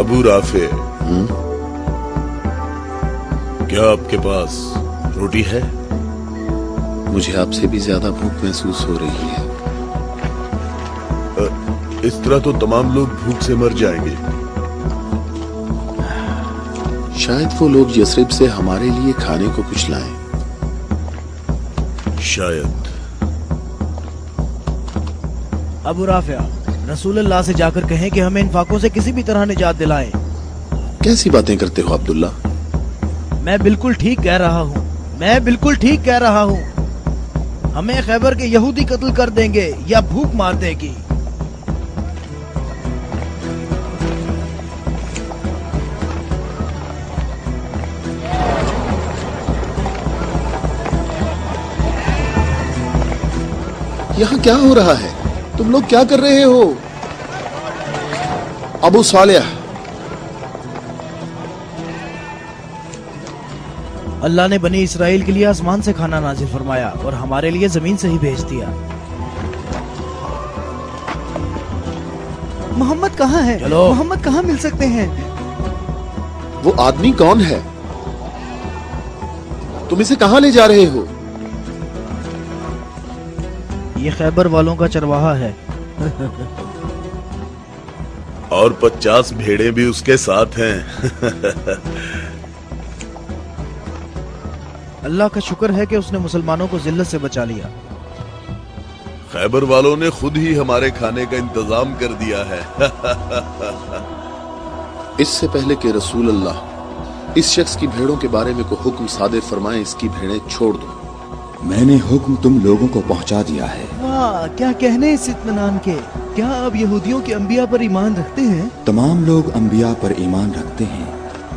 Abu Rafe, क्या आपके पास रोटी है? मुझे आपसे भी ज्यादा भूख महसूस हो रही है। इस तरह तो तमाम लोग भूख से मर जाएंगे। शायद वो लोग यसरिब से हमारे लिए खाने को कुछ लाएं। शायद। अबू राफिया, रसूलुल्लाह से जाकर कहें कि हमें इन फाकों से किसी भी तरह निजात दिलाएं। कैसी बातें करते हो अब्दुल्ला? मैं बिल्कुल ठीक कह रहा हूँ, मैं बिल्कुल ठीक कह रहा हूँ। हमें खैबर के यहूदी कत्ल कर देंगे या भूख मार देगी। यहाँ क्या हो रहा है? तुम लोग क्या कर रहे हो? अबू सालेह, अल्लाह ने बनी इसराइल के लिए आसमान से खाना नाजिल फरमाया और हमारे लिए जमीन से ही भेज दिया। मोहम्मद कहाँ है? चलो। मोहम्मद कहाँ मिल सकते हैं? वो आदमी कौन है? तुम इसे कहाँ ले जा रहे हो? ये खैबर वालों का चरवाहा है। और 50 भेड़ें भी उसके साथ हैं। अल्लाह का शुक्र है कि उसने मुसलमानों को जिल्लत से बचा लिया। खैबर वालों ने खुद ही हमारे खाने का इंतजाम कर दिया है। इससे पहले कि रसूल अल्लाह इस शख्स की भेड़ों के बारे में को हुक्म सादिर फरमाए, इसकी भेड़ें छोड़ दो। मैंने हुक्म तुम लोगों को पहुंचा दिया है। वाह, क्या कहने इस इत्मीनान के। क्या अब यहूदियों के अंबिया पर ईमान रखते हैं? तमाम लोग अंबिया पर ईमान रखते हैं,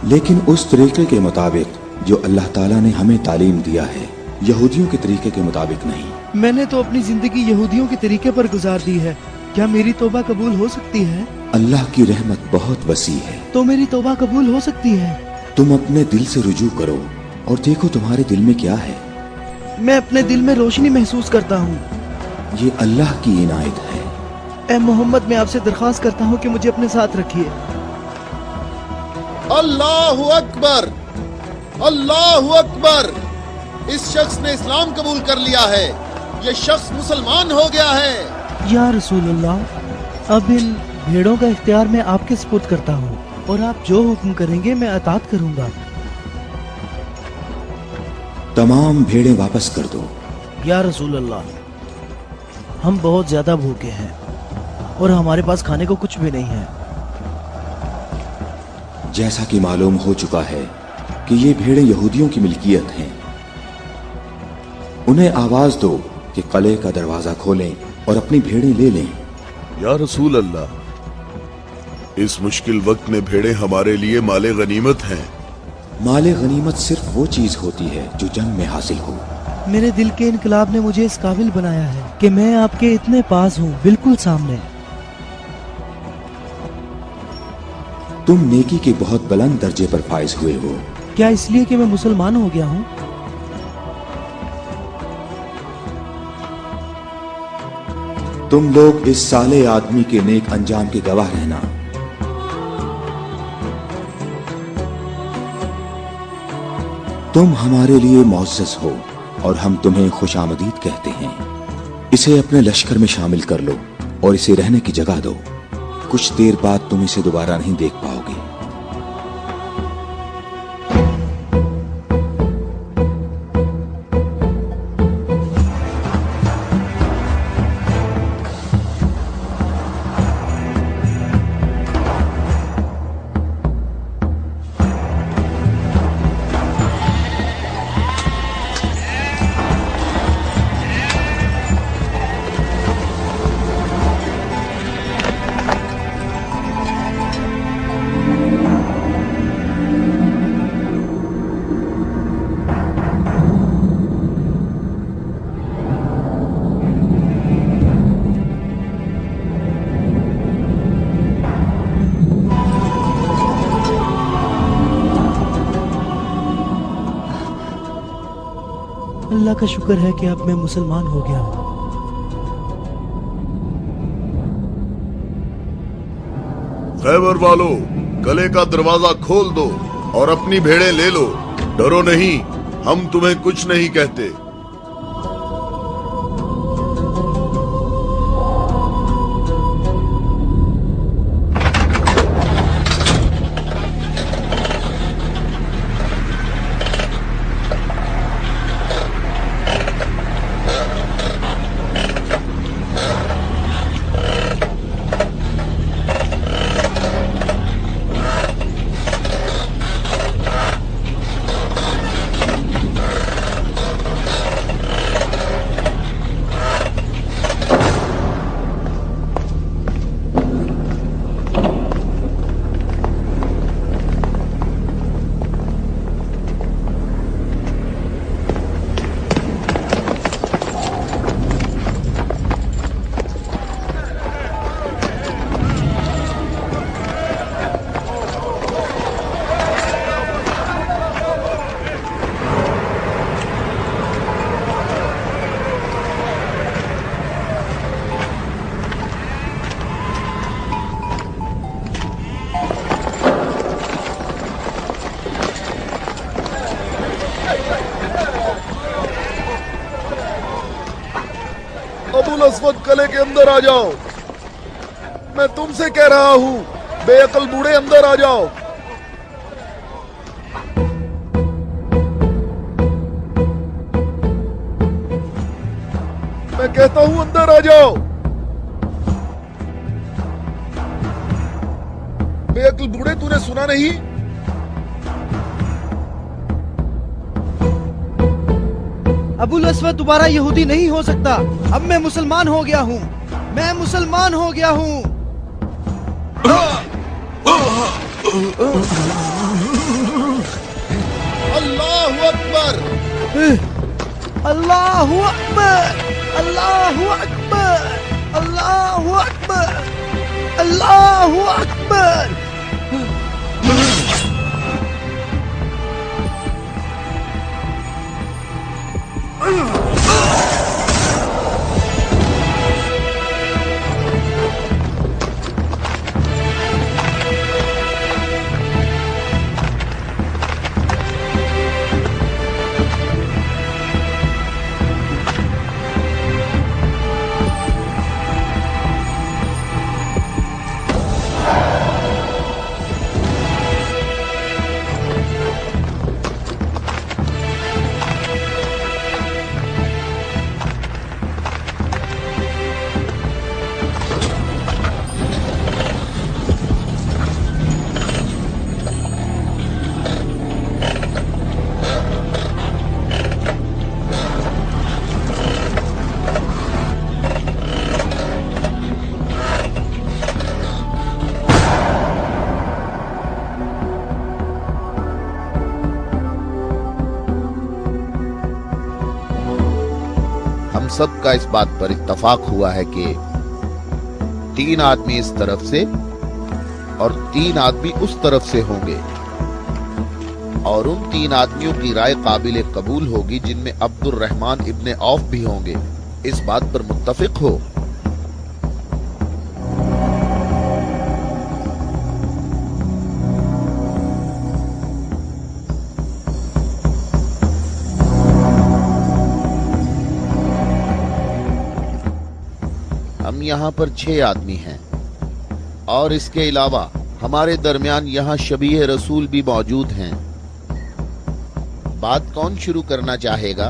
लेकिन उस तरीके के मुताबिक जो अल्लाह ताला ने हमें तालीम दिया है, यहूदियों के तरीके के मुताबिक नहीं। मैंने तो अपनी जिंदगी यहूदियों के तरीके पर गुजार दी है। क्या मेरी तौबा कबूल हो सकती है? अल्लाह की रहमत बहुत वसी है। तो मेरी तौबा कबूल हो सकती है? तुम अपने दिल से रुजू करो और देखो तुम्हारे दिल में क्या है। मैं अपने दिल में रोशनी महसूस करता हूँ। ये अल्लाह की इनायत है। ए मोहम्मद, मैं आपसे दरख्वास्त करता हूँ कि मुझे अपने साथ रखिए। अल्लाहु अकबर, अल्लाहु अकबर। इस शख्स ने इस्लाम कबूल कर लिया है। ये शख्स मुसलमान हो गया है। या रसूलुल्लाह, अब इन भेड़ों का इख्तियार मैं आपके सुपुर्द करता हूँ और आप जो हुक्म करेंगे मैं अतात करूंगा। तमाम भेड़ें वापस कर दो। या रसूल अल्लाह, हम बहुत ज्यादा भूखे हैं और हमारे पास खाने को कुछ भी नहीं है। जैसा कि मालूम हो चुका है कि ये भेड़ें यहूदियों की मिल्कियत हैं, उन्हें आवाज दो कि कले का दरवाजा खोलें और अपनी भेड़ें ले लें। या रसूल अल्लाह, इस मुश्किल वक्त में भेड़ें हमारे लिए माले गनीमत हैं। माले गनीमत सिर्फ वो चीज होती है जो जंग में हासिल हो। मेरे दिल के इनकलाब ने मुझे इस काबिल बनाया है कि मैं आपके इतने पास हूँ, बिल्कुल सामने। तुम नेकी के बहुत बुलंद दर्जे पर फाइज हुए हो। क्या इसलिए कि मैं मुसलमान हो गया हूँ? तुम लोग इस साले आदमी के नेक अंजाम के गवाह रहना। तुम हमारे लिए मुअज़्ज़ज़ हो और हम तुम्हें खुशामदीद कहते हैं। इसे अपने लश्कर में शामिल कर लो और इसे रहने की जगह दो। कुछ देर बाद तुम इसे दोबारा नहीं देख पाओगे। अल्लाह का शुक्र है कि अब मैं मुसलमान हो गया हूँ। खैबर वालों, कले का दरवाजा खोल दो और अपनी भेड़ें ले लो। डरो नहीं, हम तुम्हें कुछ नहीं कहते। अबुल अस्वद कले के अंदर आ जाओ। मैं तुमसे कह रहा हूं, बेअकल बूढ़े अंदर आ जाओ। मैं कहता हूं अंदर आ जाओ। बेअकल बूढ़े, तूने सुना नहीं? अबुल अस्वद दोबारा यहूदी नहीं हो सकता। अब मैं मुसलमान हो गया हूँ। मैं मुसलमान हो गया हूँ। अल्लाहु अकबर। अल्लाहु अकबर, अल्लाहु अकबर, अल्लाहु अकबर, अल्लाहु अकबर। सबका इस बात पर इत्तफाक हुआ है कि 3 आदमी इस तरफ से और 3 आदमी उस तरफ से होंगे, और उन 3 आदमियों की राय काबिल कबूल होगी जिनमें अब्दुर रहमान इब्ने औफ भी होंगे। इस बात पर मुत्तफिक हो? हम यहाँ पर 6 आदमी हैं, और इसके अलावा हमारे दरमियान यहाँ शबीह रसूल भी मौजूद हैं। बात कौन शुरू करना चाहेगा?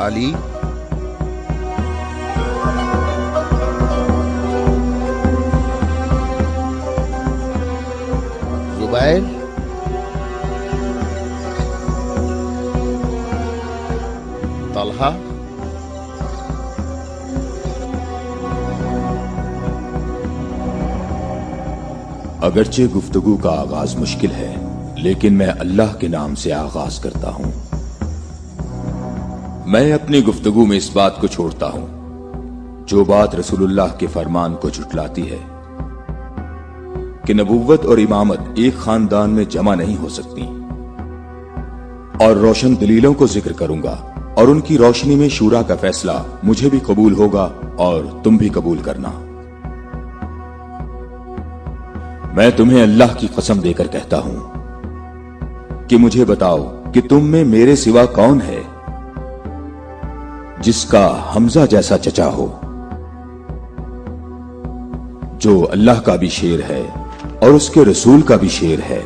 अली? जुबैर? तलहा? अगरचे गुफ्तगू का आगाज मुश्किल है, लेकिन मैं अल्लाह के नाम से आगाज करता हूं। मैं अपनी गुफ्तगू में इस बात को छोड़ता हूं जो बात रसूलुल्लाह के फरमान को झुटलाती है कि नबुव्वत और इमामत एक खानदान में जमा नहीं हो सकती, और रोशन दलीलों को जिक्र करूंगा और उनकी रोशनी में शूरा का फैसला मुझे भी कबूल होगा और तुम भी कबूल करना। मैं तुम्हें अल्लाह की कसम देकर कहता हूं कि मुझे बताओ कि तुम में मेरे सिवा कौन है जिसका हमजा जैसा चचा हो, जो अल्लाह का भी शेर है और उसके रसूल का भी शेर है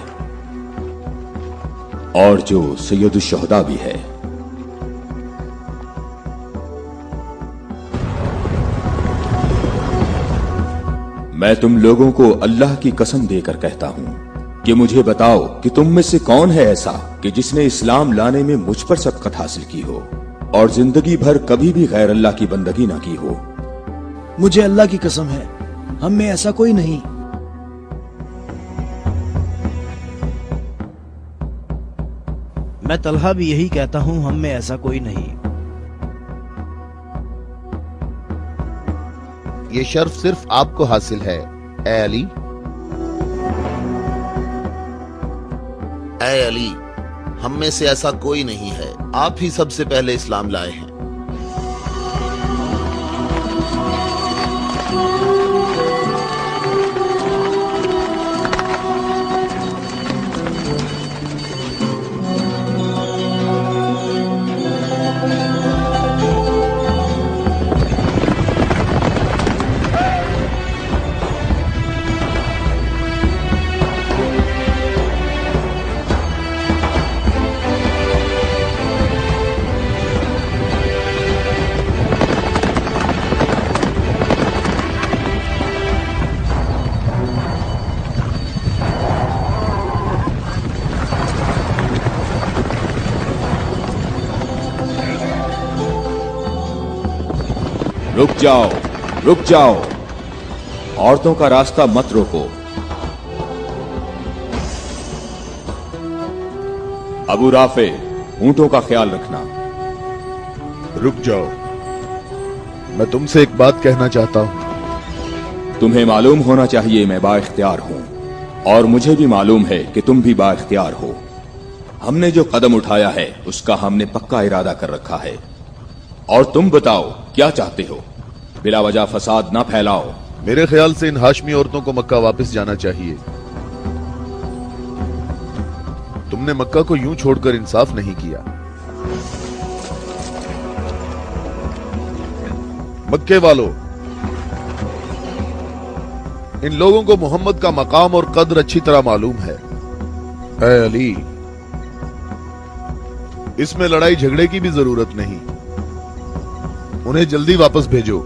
और जो सैयदुश शुहदा भी है। मैं तुम लोगों को अल्लाह की कसम देकर कहता हूं कि मुझे बताओ कि तुम में से कौन है ऐसा कि जिसने इस्लाम लाने में मुझ पर सबकत हासिल की हो और जिंदगी भर कभी भी गैर अल्लाह की बंदगी ना की हो। मुझे अल्लाह की कसम है, हम में ऐसा कोई नहीं। मैं तलहा भी यही कहता हूं, हम में ऐसा कोई नहीं। ये शर्फ सिर्फ आपको हासिल है ए अली। ऐ अली, हम में से ऐसा कोई नहीं है, आप ही सबसे पहले इस्लाम लाए हैं। रुक जाओ, औरतों का रास्ता मत रोको। अबू राफे, ऊंटों का ख्याल रखना। रुक जाओ, मैं तुमसे एक बात कहना चाहता हूं। तुम्हें मालूम होना चाहिए मैं बाइख्तियार हूं और मुझे भी मालूम है कि तुम भी बाइख्तियार हो। हमने जो कदम उठाया है उसका हमने पक्का इरादा कर रखा है। और तुम बताओ क्या चाहते हो? बिला वजह फसाद ना फैलाओ। मेरे ख्याल से इन हाशमी औरतों को मक्का वापस जाना चाहिए। तुमने मक्का को यूं छोड़कर इंसाफ नहीं किया। मक्के वालों, इन लोगों को मोहम्मद का मकाम और कद्र अच्छी तरह मालूम है। ऐ अली, इसमें लड़ाई झगड़े की भी जरूरत नहीं। उन्हें जल्दी वापस भेजो।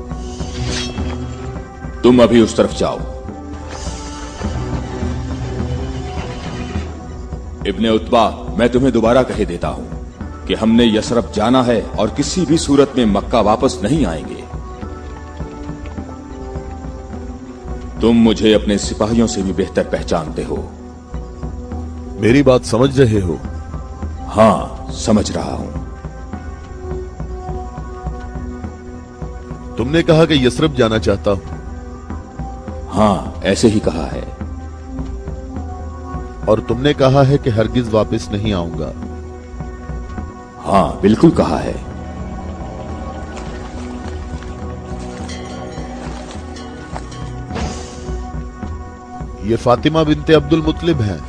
तुम अभी उस तरफ जाओ। इब्ने उत्बा, मैं तुम्हें दोबारा कह देता हूं कि हमने यसरब जाना है और किसी भी सूरत में मक्का वापस नहीं आएंगे। तुम मुझे अपने सिपाहियों से भी बेहतर पहचानते हो। मेरी बात समझ रहे हो? हां, समझ रहा हूं। तुमने कहा कि यसरब जाना चाहता हूं। हां, ऐसे ही कहा है। और तुमने कहा है कि हरगिज वापस नहीं आऊंगा। हां, बिल्कुल कहा है। ये फातिमा बिनते अब्दुल मुत्तलिब हैं।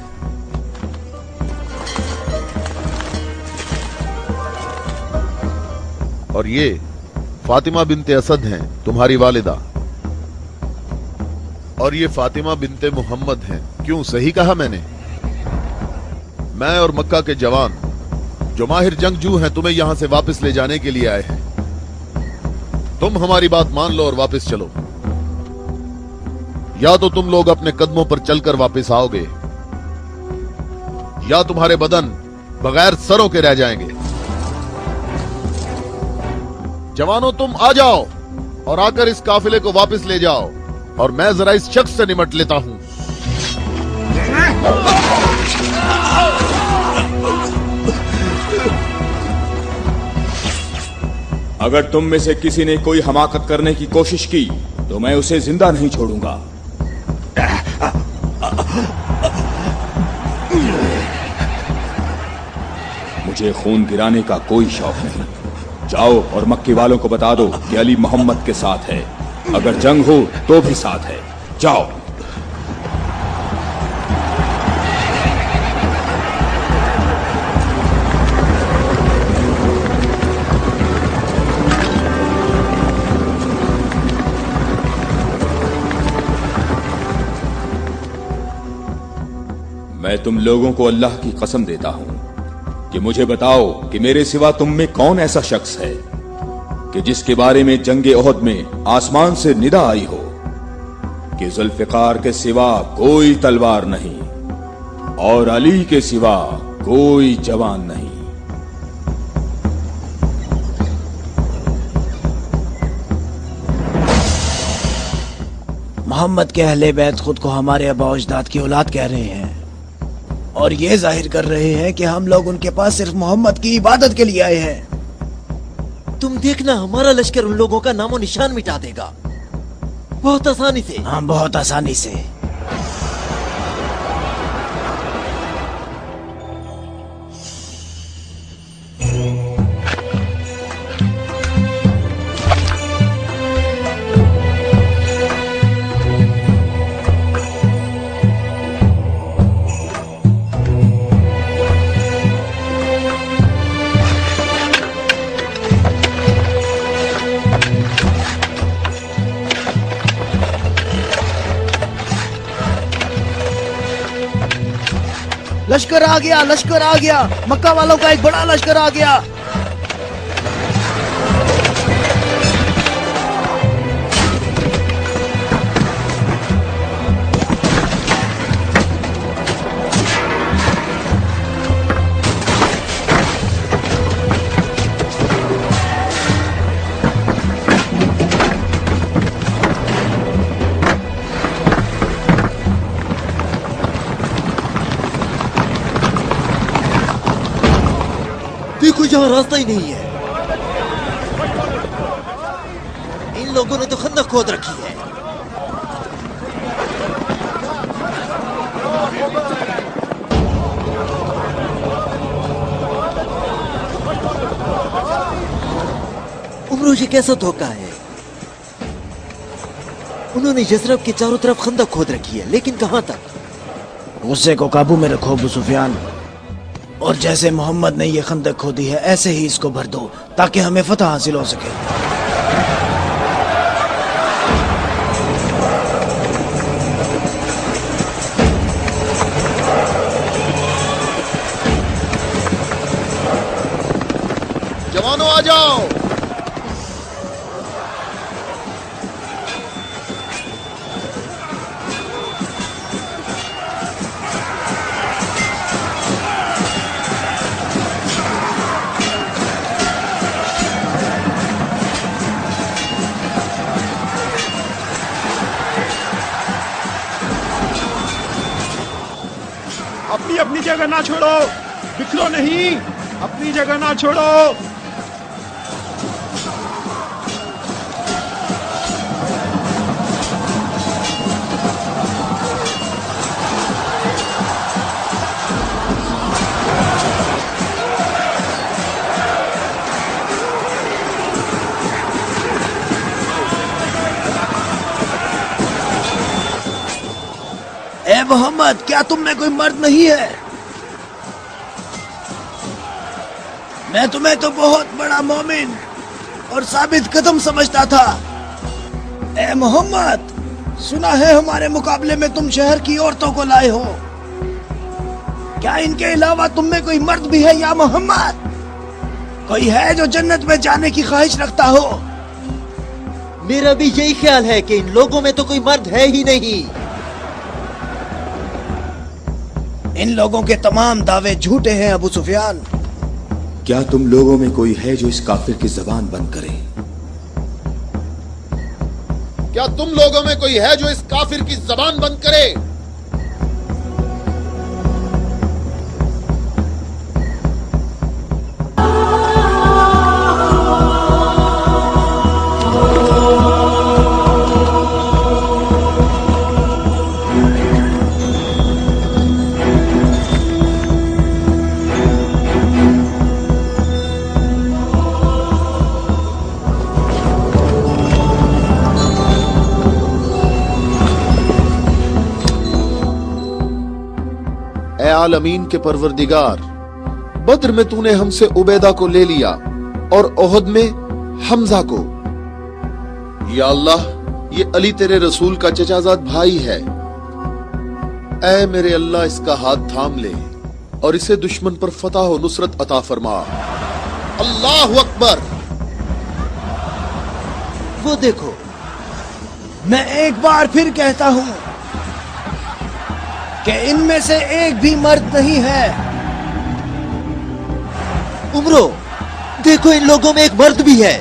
और ये फातिमा बिनते असद हैं, तुम्हारी वालिदा। और ये फातिमा बिनते मोहम्मद हैं। क्यों, सही कहा मैंने? मैं और मक्का के जवान जो माहिर जंगजू हैं तुम्हें यहां से वापस ले जाने के लिए आए हैं। तुम हमारी बात मान लो और वापस चलो। या तो तुम लोग अपने कदमों पर चलकर वापस आओगे या तुम्हारे बदन बगैर सरों के रह जाएंगे। जवानों, तुम आ जाओ और आकर इस काफिले को वापस ले जाओ और मैं जरा इस शख्स से निपट लेता हूं। अगर तुम में से किसी ने कोई हमाकत करने की कोशिश की तो मैं उसे जिंदा नहीं छोड़ूंगा। मुझे खून गिराने का कोई शौक नहीं। जाओ और मक्के वालों को बता दो कि अली मोहम्मद के साथ है, अगर जंग हो तो भी साथ है। जाओ। मैं तुम लोगों को अल्लाह की कसम देता हूं कि मुझे बताओ कि मेरे सिवा तुम में कौन ऐसा शख्स है कि जिसके बारे में जंगे ओहद में आसमान से निदा आई हो कि जुल्फिकार के सिवा कोई तलवार नहीं और अली के सिवा कोई जवान नहीं। मोहम्मद के अहले बैत खुद को हमारे आबा अजदाद की औलाद कह रहे हैं और ये जाहिर कर रहे हैं कि हम लोग उनके पास सिर्फ मोहम्मद की इबादत के लिए आए हैं। तुम देखना हमारा लश्कर उन लोगों का नामो निशान मिटा देगा, बहुत आसानी से। हाँ, बहुत आसानी से। लश्कर आ गया, लश्कर आ गया, मक्का वालों का एक बड़ा लश्कर आ गया। देखो यहाँ रास्ता ही नहीं है। इन लोगों ने तो खंदक खोद रखी है। उमरो, ये कैसा धोखा है? उन्होंने यसरब के चारों तरफ खंदक खोद रखी है, लेकिन कहां तक? गुस्से को काबू में रखो अबू सुफियान, और जैसे मोहम्मद ने ये खंदक खोदी है ऐसे ही इसको भर दो ताकि हमें फतह हासिल हो सके। जवानों आ जाओ। अपनी अपनी जगह ना छोड़ो, बिखरो नहीं, अपनी जगह ना छोड़ो। ए मोहम्मद, क्या तुम में कोई मर्द नहीं है? मैं तुम्हें तो बहुत बड़ा मोमिन और साबित कदम समझता था। ए मोहम्मद, सुना है हमारे मुकाबले में तुम शहर की औरतों को लाए हो। क्या इनके अलावा तुम में कोई मर्द भी है या मोहम्मद? कोई है जो जन्नत में जाने की ख्वाहिश रखता हो? मेरा भी यही ख्याल है कि इन लोगों में तो कोई मर्द है ही नहीं। इन लोगों के तमाम दावे झूठे हैं अबू सुफियान। क्या तुम लोगों में कोई है जो इस काफिर की जबान बंद करे? क्या तुम लोगों में कोई है जो इस काफिर की जबान बंद करे? आलमीन के परवरदिगार, बद्र में तूने हमसे उबैदा को ले लिया और ओहद में हमजा को। या अल्लाह, ये अली तेरे रसूल का चचाजाद भाई है। ऐ मेरे अल्लाह, इसका हाथ थाम ले और इसे दुश्मन पर फतह और नुसरत अता फरमा। अल्लाहु अकबर। वो देखो, मैं एक बार फिर कहता हूं कि इनमें से एक भी मर्द नहीं है। उमरो, देखो इन लोगों में एक मर्द भी है।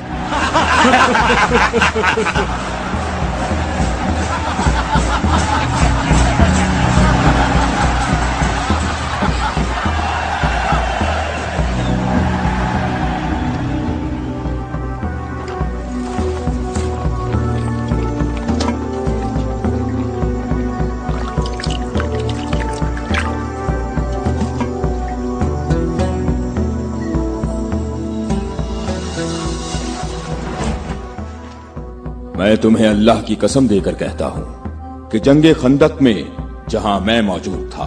मैं तुम्हें अल्लाह की कसम देकर कहता हूं कि जंगे खंदक में जहां मैं मौजूद था,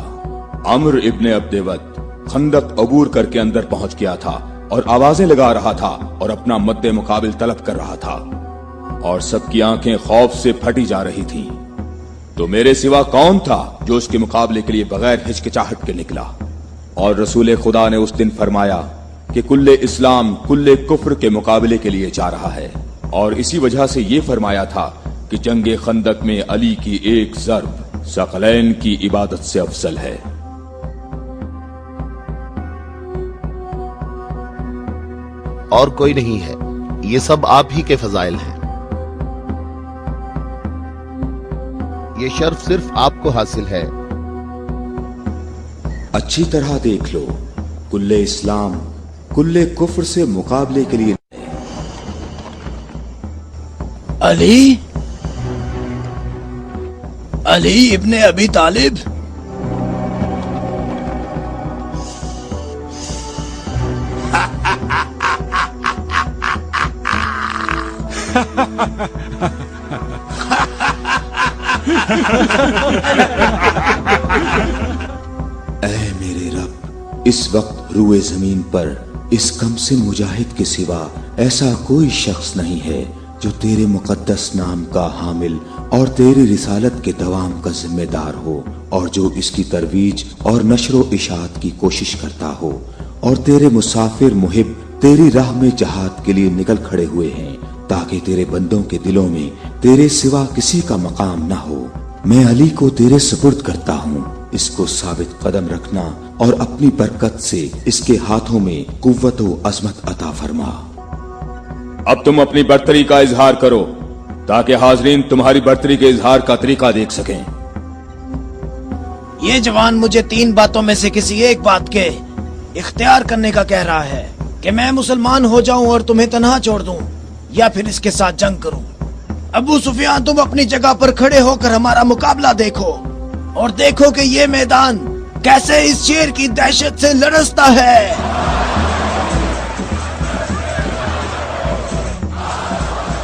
अम्र इब्ने अब्देवत खंदक अबूर करके अंदर पहुंच गया था और आवाजें लगा रहा था और अपना मद्दे मुकाबिल तलब कर रहा था और सबकी आंखें खौफ से फटी जा रही थीं। तो मेरे सिवा कौन था जो उसके मुकाबले के लिए बगैर हिचकिचाहट के निकला? और रसूल खुदा ने उस दिन फरमाया कि कुल्ले इस्लाम कुल्ले कुफ्र के मुकाबले के लिए जा रहा है, और इसी वजह से ये फरमाया था कि जंगे खंदक में अली की एक ज़र्ब सकलैन की इबादत से अफजल है। और कोई नहीं है, ये सब आप ही के फजाइल हैं। ये शर्फ सिर्फ आपको हासिल है। अच्छी तरह देख लो, कुल्ले इस्लाम कुल्ले कुफ्र से मुकाबले के लिए अली, अली इब्ने अबी तालिब। ऐ मेरे रब, इस वक्त रुए जमीन पर इस कमसिन मुजाहिद के सिवा ऐसा कोई शख्स नहीं है जो तेरे मुकद्दस नाम का हामिल और तेरी रिसालत के दवाम का जिम्मेदार हो, और जो इसकी तरवीज और नशरो इशात की कोशिश करता हो, और तेरे मुसाफिर मुहिब तेरी राह में जहाद के लिए निकल खड़े हुए हैं ताकि तेरे बंदों के दिलों में तेरे सिवा किसी का मकाम ना हो। मैं अली को तेरे सुपुर्द करता हूँ, इसको साबित कदम रखना और अपनी बरकत से इसके हाथों में कुव्वत व अजमत अता फरमा। अब तुम अपनी बर्तरी का इजहार करो ताकि हाजरीन तुम्हारी बर्तरी के इजहार का तरीका देख सकें। ये जवान मुझे 3 बातों में से किसी एक बात के इख्तियार करने का कह रहा है कि मैं मुसलमान हो जाऊं और तुम्हें तन्हा छोड़ दूं, या फिर इसके साथ जंग करूं। अबू सुफियान, तुम अपनी जगह पर खड़े होकर हमारा मुकाबला देखो और देखो कि ये मैदान कैसे इस शेर की दहशत से लरसता है।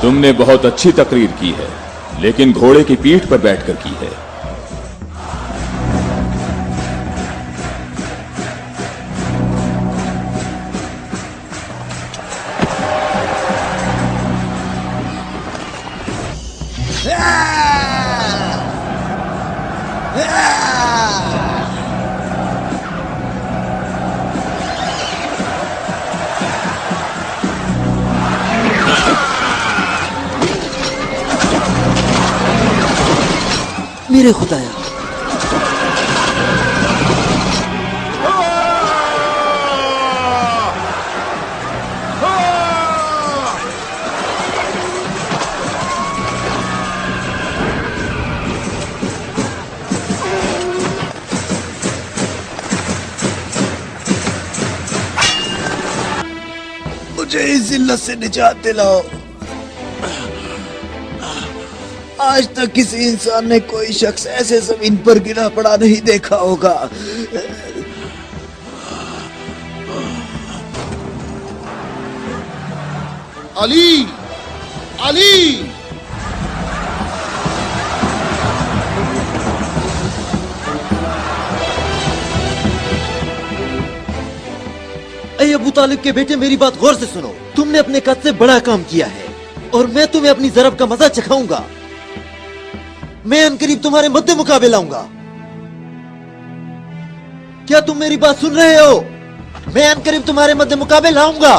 तुमने बहुत अच्छी तकरीर की है, लेकिन घोड़े की पीठ पर बैठकर की है। मेरे खुदाया, मुझे इस जिल्लत से निजात दिलाओ। आज तक किसी इंसान ने कोई शख्स ऐसे जमीन पर गिरा पड़ा नहीं देखा होगा। अली, अली। اے ابو طالب کے بیٹے میری بات غور سے سنو. تم نے اپنے قد سے بڑا کام کیا ہے اور میں تمہیں اپنی ضرب کا مزہ چکھاؤں گا. میں انقریب تمہارے مد مقابل آؤں گا. کیا تم میری بات سن رہے ہو؟ میں انقریب تمہارے مد مقابل آؤں گا.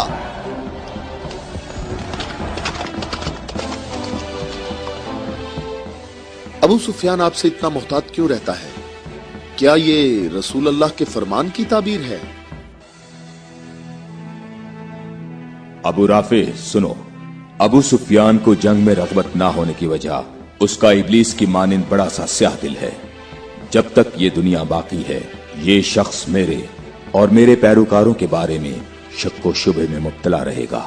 ابو سفیان آپ سے اتنا محتاط کیوں رہتا ہے؟ کیا یہ رسول اللہ کے فرمان کی تعبیر ہے؟ ابو رافع سنو، ابو سفیان کو جنگ میں رغبت نہ ہونے کی وجہ اس کا ابلیس کی مانند بڑا سا سیاہ دل ہے. جب تک یہ دنیا باقی ہے یہ شخص میرے اور میرے پیروکاروں کے بارے میں شک و شبہ میں مبتلا رہے گا.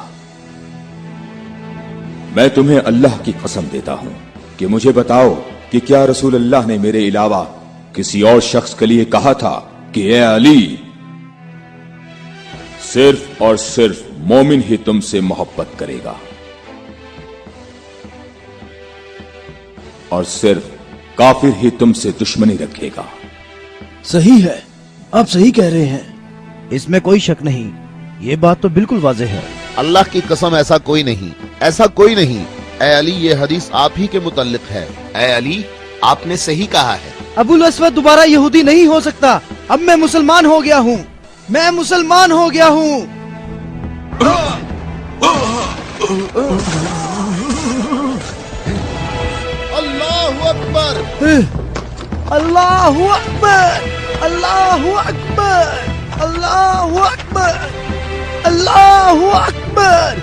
میں تمہیں اللہ کی قسم دیتا ہوں کہ مجھے بتاؤ کہ کیا رسول اللہ نے میرے علاوہ کسی اور شخص کے لیے کہا تھا کہ اے علی، صرف اور صرف مومن ہی تم سے محبت کرے گا اور صرف کافر ہی تم سے دشمنی رکھے گا. صحیح ہے، آپ صحیح کہہ رہے ہیں، اس میں کوئی شک نہیں. یہ بات تو بالکل واضح ہے. اللہ کی قسم ایسا کوئی نہیں، ایسا کوئی نہیں. اے علی یہ حدیث آپ ہی کے متعلق ہے. اے علی آپ نے صحیح کہا ہے. ابو الاسود دوبارہ یہودی نہیں ہو سکتا. اب میں مسلمان ہو گیا ہوں، میں مسلمان ہو گیا ہوں. اللہ اکبر، اللہ اکبر، اللہ اکبر، اللہ اکبر، اللہ اکبر.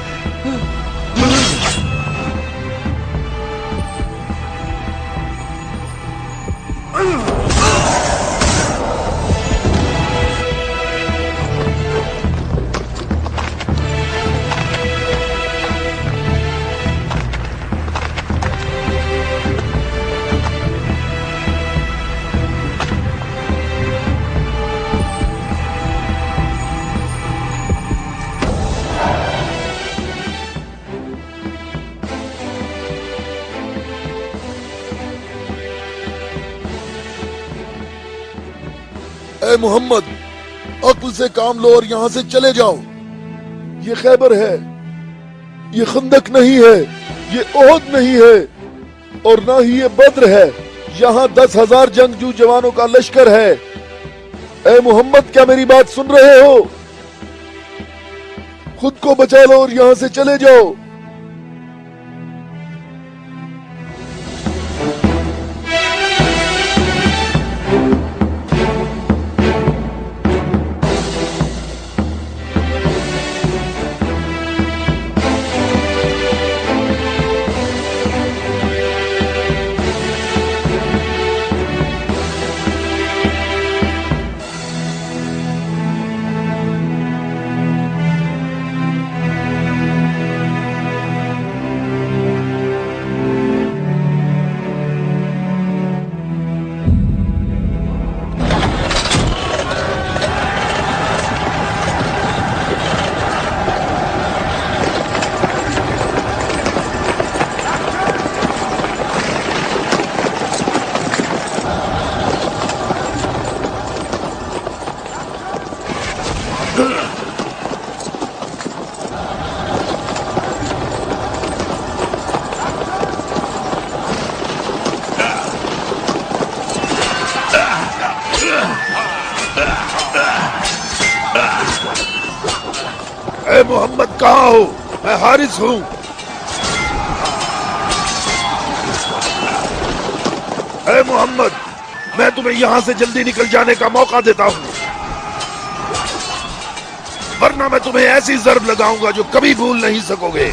اے محمد، عقل سے کام لو اور یہاں سے چلے جاؤ. یہ خیبر ہے، یہ خندق نہیں ہے، یہ احد نہیں ہے اور نہ ہی یہ بدر ہے. یہاں 10,000 جنگجو جوانوں کا لشکر ہے. اے محمد کیا میری بات سن رہے ہو؟ خود کو بچا لو اور یہاں سے چلے جاؤ. اے محمد کہاں ہو؟ میں حارث ہوں. اے محمد میں تمہیں یہاں سے جلدی نکل جانے کا موقع دیتا ہوں، ورنہ میں تمہیں ایسی ضرب لگاؤں گا جو کبھی بھول نہیں سکو گے.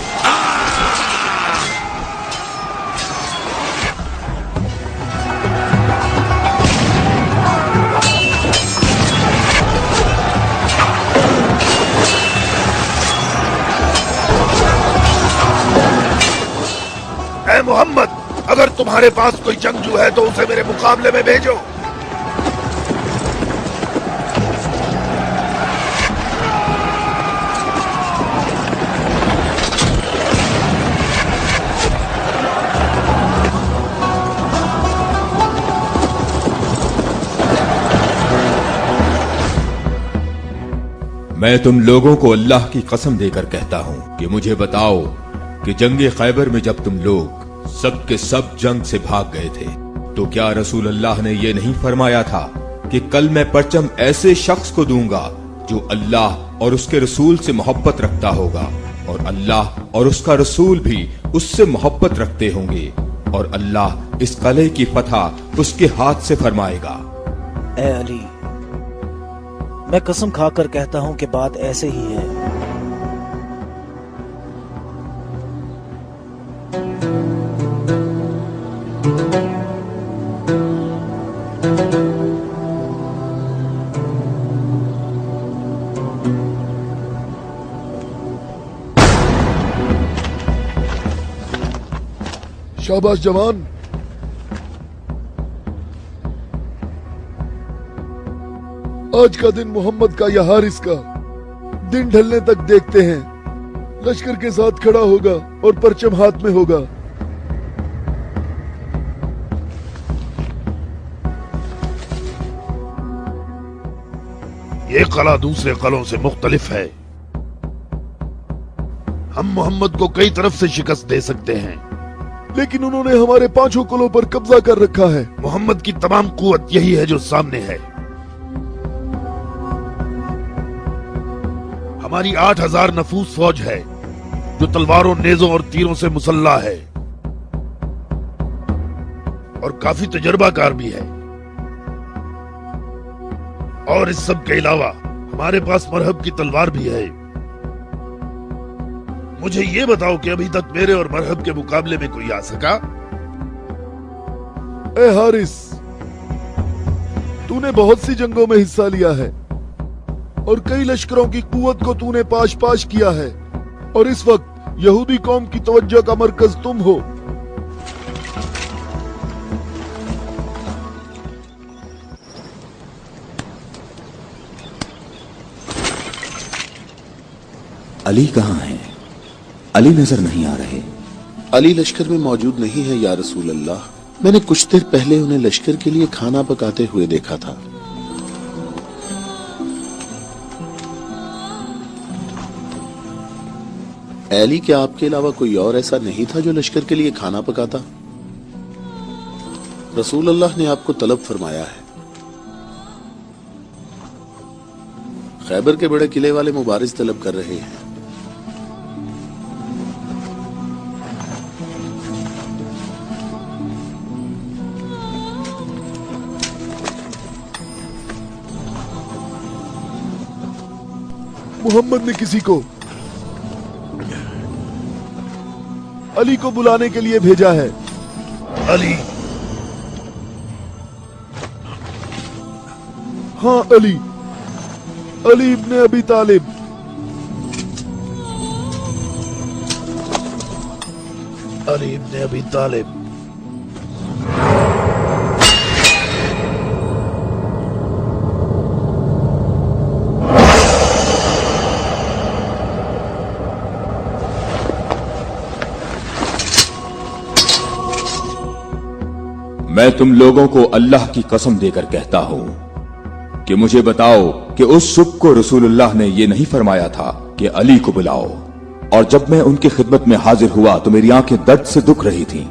اے محمد اگر تمہارے پاس کوئی جنگجو ہے تو اسے میرے مقابلے میں بھیجو. मैं तुम लोगों को अल्लाह की कसम देकर कहता हूँ कि मुझे बताओ कि जंगे खैबर में जब तुम लोग सब के सब जंग से भाग गए थे तो क्या रसूल अल्लाह ने ये नहीं फरमाया था कि कल मैं परचम ऐसे शख्स को दूंगा जो अल्लाह और उसके रसूल से मोहब्बत रखता होगा और अल्लाह और उसका रसूल भी उससे मोहब्बत रखते होंगे और अल्लाह इस कले की फतह उसके हाथ से फरमाएगा। ए अली, मैं कसम खाकर कहता हूं कि बात ऐसे ही है। शाबाश जवान। आज का दिन मोहम्मद का या हारिस का दिन ढलने तक देखते हैं। लश्कर के साथ खड़ा होगा और परचम हाथ में होगा। ये कला दूसरे कलों से मुख्तलिफ है। हम मोहम्मद को कई तरफ से शिकस्त दे सकते हैं, लेकिन उन्होंने हमारे 5 कलों पर कब्जा कर रखा है। मोहम्मद की तमाम कुव्वत यही है जो सामने है। हमारी 8000 नफूस फौज है जो तलवारों, नेजों और तीरों से मुसल्ला है और काफी तजर्बाकार भी है। और इस सब के अलावा हमारे पास मरहब की तलवार भी है। मुझे ये बताओ कि अभी तक मेरे और मरहब के मुकाबले में कोई आ सका? ए हारिस, तूने बहुत सी जंगों में हिस्सा लिया है और कई लश्करों की कुव्वत को तूने पाश पाश किया है और इस वक्त यहूदी कौम की तवज्जो का मरकज तुम हो। अली कहाँ है? अली नजर नहीं आ रहे। अली लश्कर में मौजूद नहीं है या रसूल अल्लाह। मैंने कुछ देर पहले उन्हें लश्कर के लिए खाना पकाते हुए देखा था। अली, क्या आपके अलावा कोई और ऐसा नहीं था जो लश्कर के लिए खाना पकाता? रसूल अल्लाह ने आपको तलब फरमाया है। खैबर के बड़े किले वाले मुबारिज तलब कर रहे हैं। मोहम्मद ने किसी को अली को बुलाने के लिए भेजा है। अली? हाँ, अली। अली इब्ने अबी तालिब। अली इब्ने अबी तालिब। मैं तुम लोगों को अल्लाह की कसम देकर कहता हूँ कि मुझे बताओ कि उस सुबह को रसूलुल्लाह ने ये नहीं फरमाया था कि अली को बुलाओ, और जब मैं उनकी खिदमत में हाजिर हुआ तो मेरी आंखें दर्द से दुख रही थीं।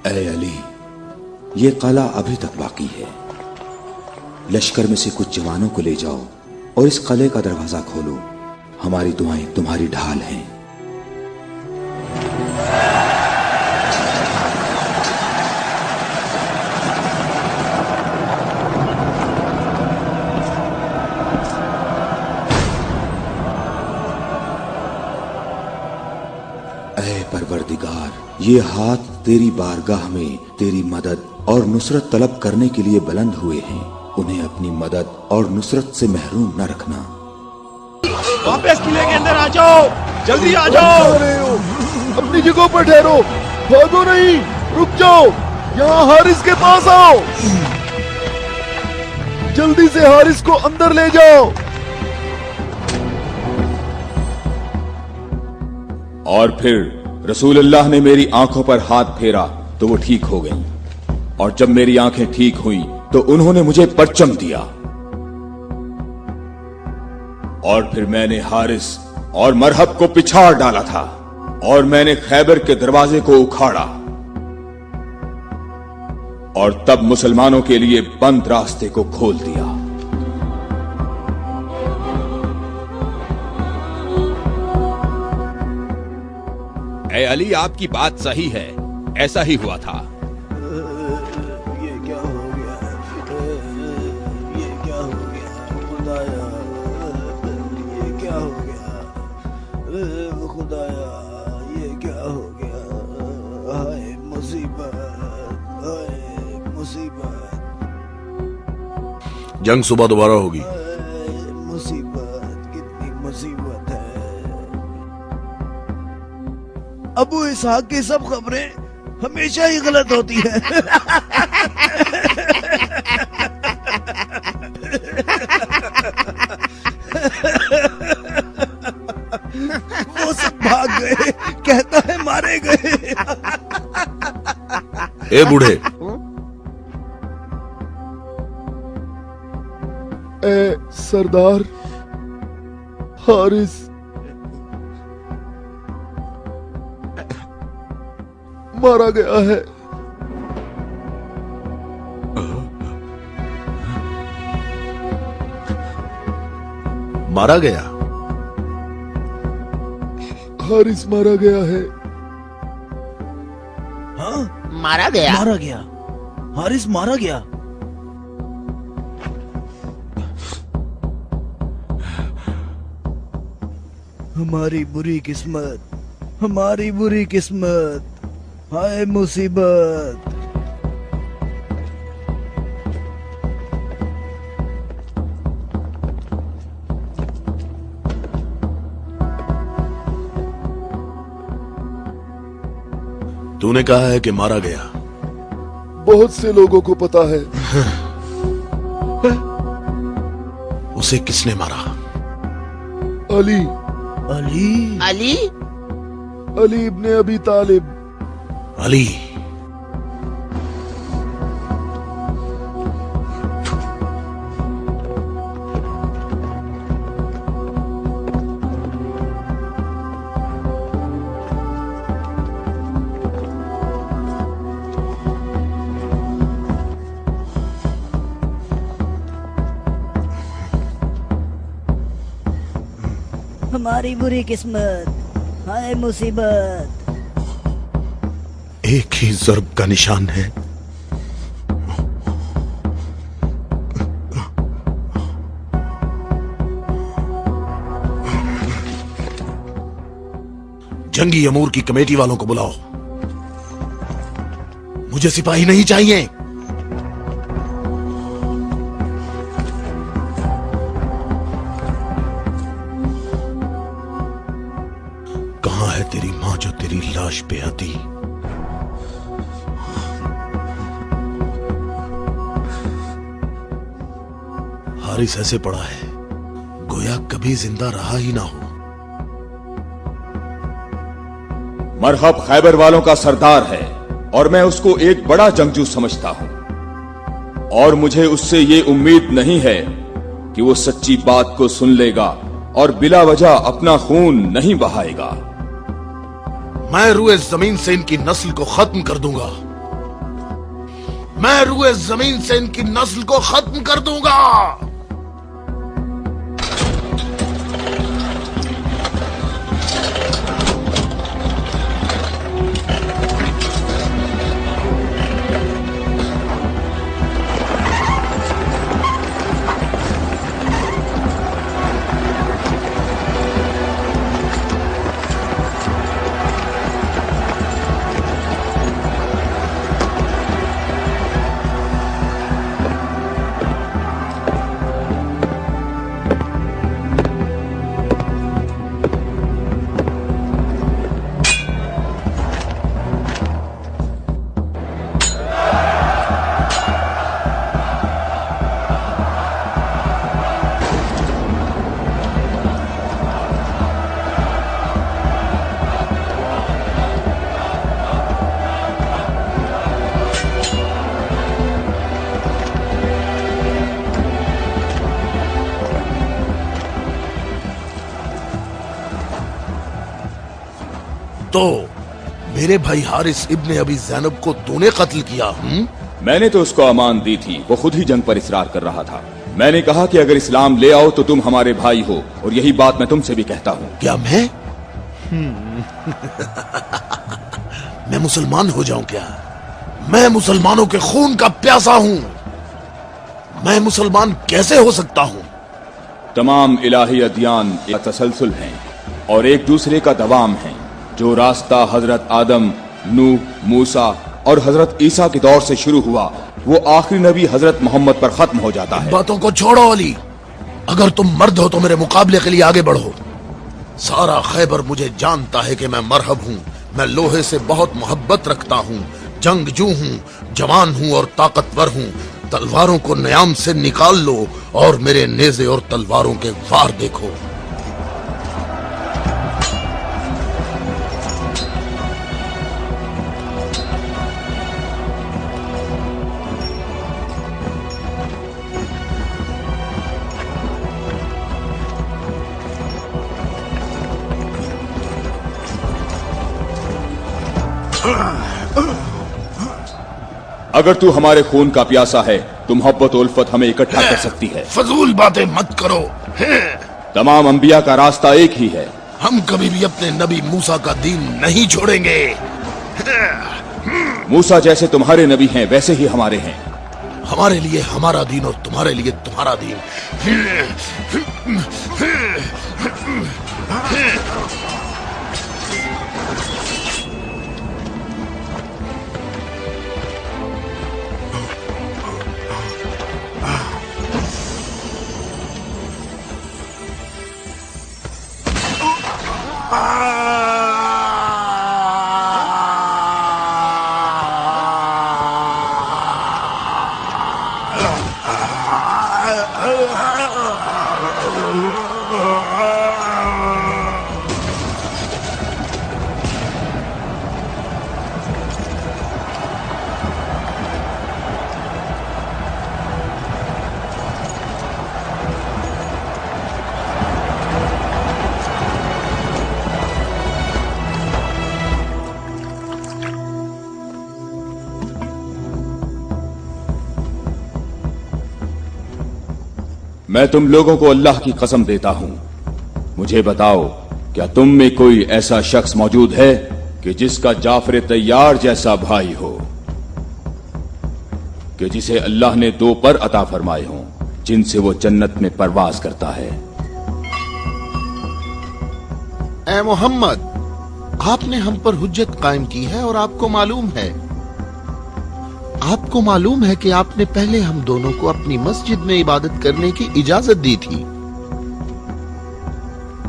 ऐ अली, ये कला अभी तक बाकी है। लश्कर में से कुछ जवानों को ले जाओ और इस कले का दरवाजा खोलो। हमारी दुआएं तुम्हारी ढाल हैं। ऐ परवरदिगार, ये हाथ तेरी बारगाह में तेरी मदद और नुसरत तलब करने के लिए बुलंद हुए हैं। उन्हें अपनी मदद और नुसरत से महरूम न रखना। वापस किले के अंदर आ जाओ, जल्दी आ जाओ। अपनी जगह पर ठहरो, भागो नहीं, रुक जाओ। यहाँ हारिस के पास आओ। जल्दी से हारिस को अंदर ले जाओ। और फिर रसूलुल्लाह ने मेरी आंखों पर हाथ फेरा तो वो ठीक हो गई। और जब मेरी आंखें ठीक हुई तो उन्होंने मुझे परचम दिया, और फिर मैंने हारिस और मरहब को पिछाड़ डाला था, और मैंने खैबर के दरवाजे को उखाड़ा, और तब मुसलमानों के लिए बंद रास्ते को खोल दिया। ए अली, आपकी बात सही है, ऐसा ही हुआ था। ये क्या हो गया? ये क्या हो गया खुदाया? ये क्या हो गया खुदाया? ये क्या हो गया? हाय मुसीबत, हाय मुसीबत, जंग सुबह दोबारा होगी। हाय मुसीबत, कितनी मुसीबत है। अबू इसहाक की सब खबरें हमेशा ही गलत होती हैं। वो सब भाग गए, कहता है मारे गए। ए बूढ़े, ए सरदार हारिस, मारा गया है। मारा गया? हारिस मारा गया है। हाँ, मारा गया। मारा गया, हारिस मारा गया। हमारी बुरी किस्मत, हमारी बुरी किस्मत, हाय मुसीबत। तूने कहा है कि मारा गया। बहुत से लोगों को पता है। उसे किसने मारा? अली, अली, अली, अली इब्ने अबी तालिब। अली? हमारी बुरी किस्मत, हाय मुसीबत। एक ही ज़र्ब का निशान है। जंगी अमूर की कमेटी वालों को बुलाओ। मुझे सिपाही नहीं चाहिए। कहां है तेरी मां जो तेरी लाश पे आती? हारिस ऐसे पड़ा है गोया कभी जिंदा रहा ही ना हो। मरहब खैबर वालों का सरदार है और मैं उसको एक बड़ा जंगजू समझता हूं, और मुझे उससे ये उम्मीद नहीं है कि वो सच्ची बात को सुन लेगा और बिला वजह अपना खून नहीं बहाएगा। मैं रुए जमीन से इनकी नस्ल को खत्म कर दूंगा। मैं रुए जमीन से इनकी नस्ल को खत्म कर दूंगा। तो मेरे भाई हारिस इब्ने अबी ज़ैनब को तूने कत्ल किया? मैंने तो उसको अमान दी थी, वो खुद ही जंग पर इसरार कर रहा था। मैंने कहा कि अगर इस्लाम ले आओ तो तुम हमारे भाई हो, और यही बात मैं तुमसे भी कहता हूँ। क्या मैं मैं मुसलमान हो जाऊं क्या? मैं मुसलमानों के खून का प्यासा हूं। मैं मुसलमान कैसे हो सकता हूं? तमाम इलाही अदियान एक तसलसल हैं और एक दूसरे का दवाम हैं। जो रास्ता हजरत आदम, नूह, मूसा और हजरत ईसा के दौर से शुरू हुआ, वो आखिरी नबी हजरत मोहम्मद पर खत्म हो जाता है। बातों को छोड़ो अली, अगर तुम मर्द हो तो मेरे मुकाबले के लिए आगे बढ़ो। सारा खैबर मुझे जानता है कि मैं मरहब हूँ। मैं लोहे से बहुत मोहब्बत रखता हूँ, जंगजू हूँ, जवान हूँ और ताकतवर हूँ। तलवारों को न्याम से निकाल लो और मेरे नेज़े और तलवारों के वार देखो। अगर तू हमारे खून का प्यासा है तो मोहब्बत उल्फत हमें इकट्ठा कर सकती है। फजूल बातें मत करो। तमाम अंबिया का रास्ता एक ही है। हम कभी भी अपने नबी मूसा का दीन नहीं छोड़ेंगे। मूसा जैसे तुम्हारे नबी हैं वैसे ही हमारे हैं। हमारे लिए हमारा दीन और तुम्हारे लिए तुम्हारा दीन। मैं तुम लोगों को अल्लाह की कसम देता हूं, मुझे बताओ क्या तुम में कोई ऐसा शख्स मौजूद है कि जिसका जाफर तैयार जैसा भाई हो, कि जिसे अल्लाह ने 2 पर अता फरमाए हों जिनसे वो जन्नत में परवाज करता है। ए मोहम्मद, आपने हम पर हुज्जत कायम की है और आपको मालूम है कि आपने पहले हम दोनों को अपनी मस्जिद में इबादत करने की इजाजत दी थी,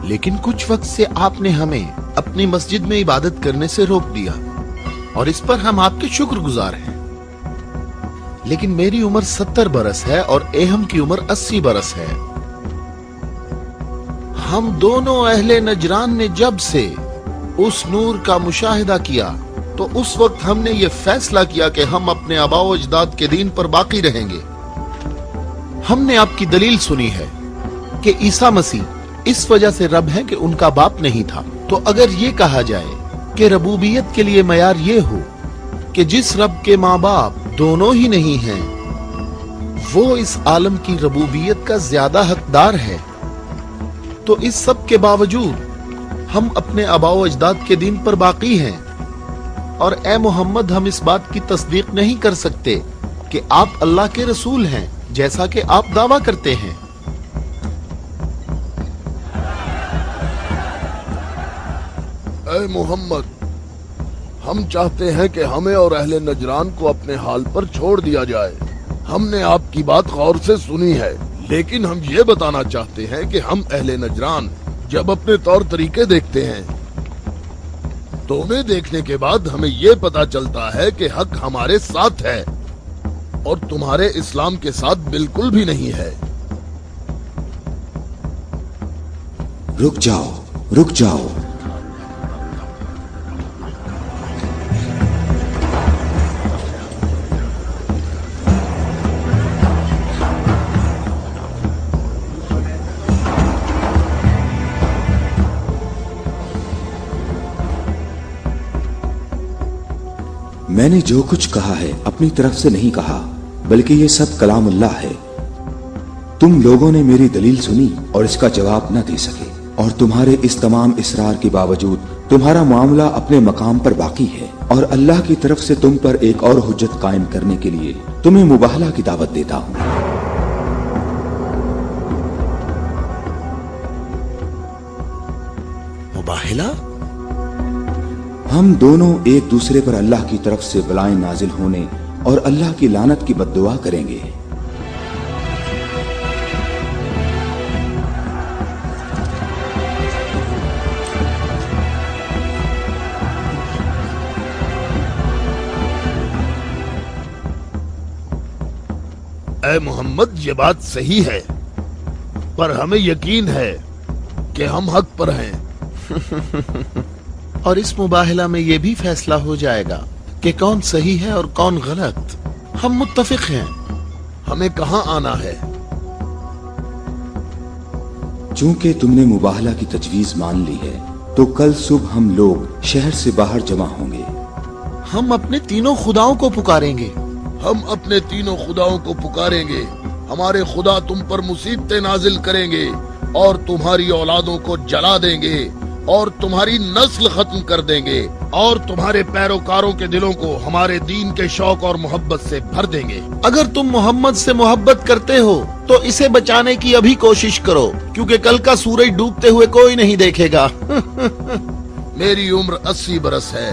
लेकिन कुछ वक्त से आपने हमें अपनी मस्जिद में इबादत करने से रोक दिया और इस पर हम आपके शुक्रगुजार हैं। लेकिन मेरी उम्र 70 बरस है और एहम की उम्र 80 बरस है। हम दोनों अहले नजरान ने जब से उस नूर का मुशाहिदा किया तो उस वक्त हमने ये फैसला किया कि हम अपने आबाओ अजदाद के दीन पर बाकी रहेंगे। हमने आपकी दलील सुनी है कि ईसा मसीह इस वजह से रब है कि उनका बाप नहीं था। तो अगर ये कहा जाए कि रबूबियत के लिए मयार ये हो कि जिस रब के माँ बाप दोनों ही नहीं हैं, वो इस आलम की रबूबियत का ज्यादा हकदार है, तो इस सब के बावजूद हम अपने आबाओ अजदाद के दीन पर बाकी हैं। और ए मोहम्मद, हम इस बात की तस्दीक नहीं कर सकते कि आप अल्लाह के रसूल हैं जैसा कि आप दावा करते हैं। ए मोहम्मद, हम चाहते हैं कि हमें और अहले नजरान को अपने हाल पर छोड़ दिया जाए। हमने आपकी बात गौर से सुनी है, लेकिन हम ये बताना चाहते हैं कि हम अहले नजरान जब अपने तौर तरीके देखते हैं तो उन्हें देखने के बाद हमें ये पता चलता है कि हक हमारे साथ है और तुम्हारे इस्लाम के साथ बिल्कुल भी नहीं है। रुक जाओ, रुक जाओ। میں نے جو کچھ کہا ہے اپنی طرف سے نہیں کہا، بلکہ یہ سب کلام اللہ ہے۔ تم لوگوں نے میری دلیل سنی اور اس کا جواب نہ دے سکے، اور تمہارے اس تمام اصرار کے باوجود تمہارا معاملہ اپنے مقام پر باقی ہے، اور اللہ کی طرف سے تم پر ایک اور حجت قائم کرنے کے لیے تمہیں مباہلہ کی دعوت دیتا ہوں۔ مباہلہ؟ ہم دونوں ایک دوسرے پر اللہ کی طرف سے بلائیں نازل ہونے اور اللہ کی لعنت کی بد دعا کریں گے۔ اے محمد، یہ بات صحیح ہے، پر ہمیں یقین ہے کہ ہم حق پر ہیں۔ اور اس مباہلہ میں یہ بھی فیصلہ ہو جائے گا کہ کون صحیح ہے اور کون غلط۔ ہم متفق ہیں۔ ہمیں کہاں آنا ہے؟ چونکہ تم نے مباہلہ کی تجویز مان لی ہے تو کل صبح ہم لوگ شہر سے باہر جمع ہوں گے۔ ہم اپنے تینوں خداؤں کو پکاریں گے۔ ہم اپنے تینوں خداؤں کو پکاریں گے۔ ہمارے خدا تم پر مصیبتیں نازل کریں گے اور تمہاری اولادوں کو جلا دیں گے اور تمہاری نسل ختم کر دیں گے اور تمہارے پیروکاروں کے دلوں کو ہمارے دین کے شوق اور محبت سے بھر دیں گے۔ اگر تم محمد سے محبت کرتے ہو تو اسے بچانے کی ابھی کوشش کرو، کیونکہ کل کا سورج ڈوبتے ہوئے کوئی نہیں دیکھے گا۔ میری عمر 80 برس ہے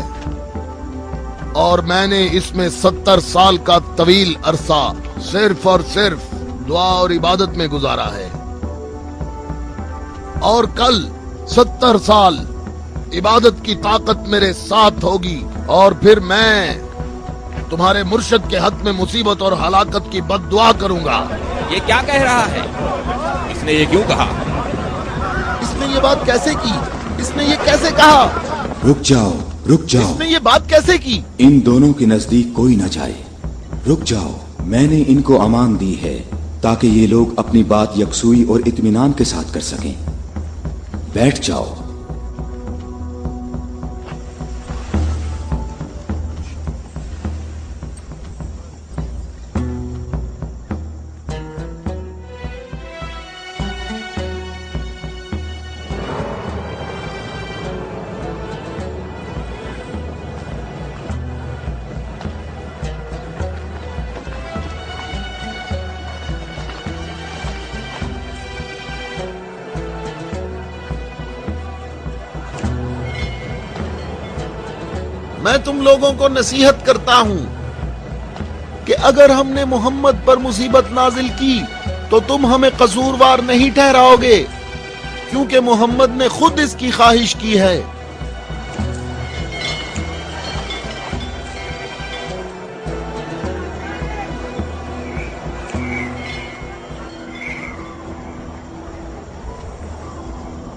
اور میں نے اس میں 70 سال کا طویل عرصہ صرف اور صرف دعا اور عبادت میں گزارا ہے، اور کل 70 سال عبادت کی طاقت میرے ساتھ ہوگی، اور پھر میں تمہارے مرشد کے حق میں مصیبت اور ہلاکت کی بد دعا کروں گا۔ یہ کیا کہہ رہا ہے؟ اس نے یہ کیوں کہا؟ اس نے یہ بات کیسے کی؟ اس نے یہ کیسے کہا؟ رک جاؤ، رک جاؤ، اس نے یہ بات کیسے کی؟ ان دونوں کے نزدیک کوئی نہ جائے۔ رک جاؤ، میں نے ان کو امان دی ہے تاکہ یہ لوگ اپنی بات یکسوئی اور اطمینان کے ساتھ کر سکیں۔ بیٹھ جاؤ۔ میں تم لوگوں کو نصیحت کرتا ہوں کہ اگر ہم نے محمد پر مصیبت نازل کی تو تم ہمیں قصوروار نہیں ٹھہراؤ گے، کیونکہ محمد نے خود اس کی خواہش کی ہے۔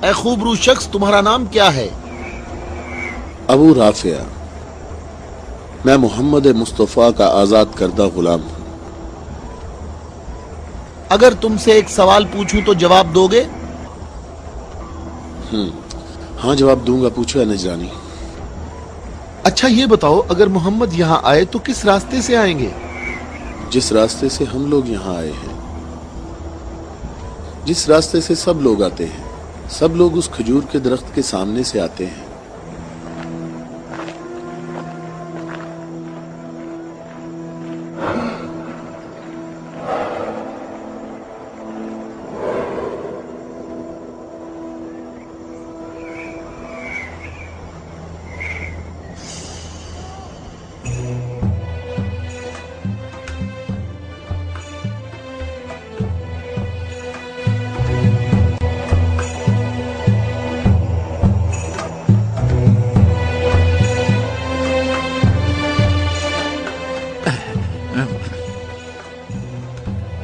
اے خوبرو شخص، تمہارا نام کیا ہے؟ ابو رافع، میں محمد مصطفیٰ کا آزاد کردہ غلام ہوں۔ اگر تم سے ایک سوال پوچھوں تو جواب دو گے؟ ہاں جواب دوں گا، پوچھو اے نجرانی۔ اچھا یہ بتاؤ، اگر محمد یہاں آئے تو کس راستے سے آئیں گے؟ جس راستے سے ہم لوگ یہاں آئے ہیں، جس راستے سے سب لوگ آتے ہیں، سب لوگ اس کھجور کے درخت کے سامنے سے آتے ہیں۔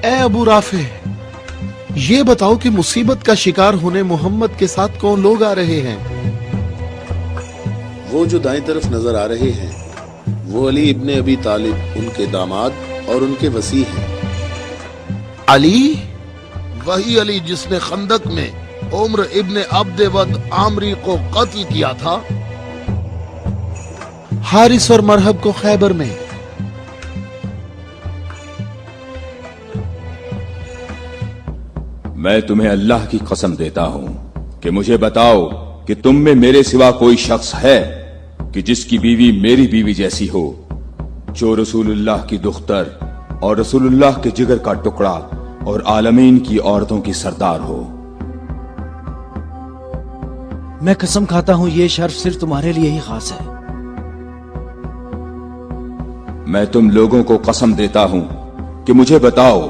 اے ابو رافع، یہ بتاؤ کہ مصیبت کا شکار ہونے محمد کے ساتھ کون لوگ آ رہے ہیں؟ وہ جو دائیں طرف نظر آ رہے ہیں وہ علی ابن ابی طالب، ان کے داماد اور ان کے وصی ہیں۔ علی؟ وہی علی جس نے خندق میں عمر ابن عبد ود عامری کو قتل کیا تھا؟ हारिस और मरहब को खैबर में। मैं तुम्हें अल्लाह की कसम देता हूं कि मुझे बताओ कि तुम में मेरे सिवा कोई शख्स है कि जिसकी बीवी मेरी बीवी जैसी हो, जो रसूलुल्लाह की दुख्तर और रसूलुल्लाह के जिगर का टुकड़ा और आलमीन की औरतों की सरदार हो। मैं कसम खाता हूं ये शर्फ सिर्फ तुम्हारे लिए ही खास है। मैं तुम लोगों को कसम देता हूं कि मुझे बताओ,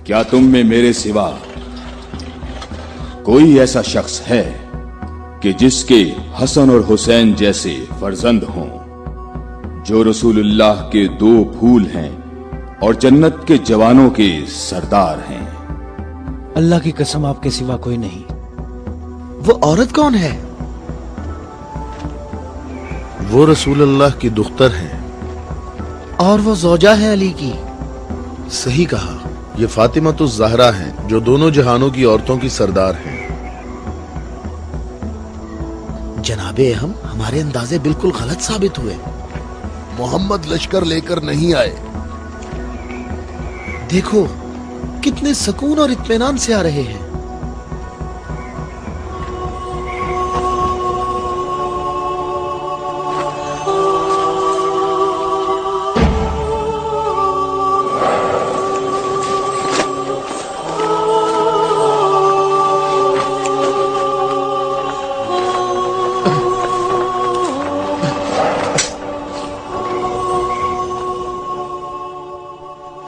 क्या तुम में मेरे सिवा कोई ऐसा शख्स है कि जिसके हसन और हुसैन जैसे फर्जंद हों, जो रसूलुल्लाह के 2 फूल हैं और जन्नत के जवानों के सरदार हैं? अल्लाह की कसम आपके सिवा कोई नहीं। वो औरत कौन है? वो रसूलुल्लाह की दुख्तर है। और वो ज़ौजा है अली की। सही कहा, ये फातिमातुज़ ज़हरा हैं, जो दोनों जहानों की औरतों की सरदार हैं। जनाबे हम हमारे अंदाजे बिल्कुल गलत साबित हुए। मोहम्मद लश्कर लेकर नहीं आए। देखो कितने सुकून और इत्मीनान से आ रहे हैं।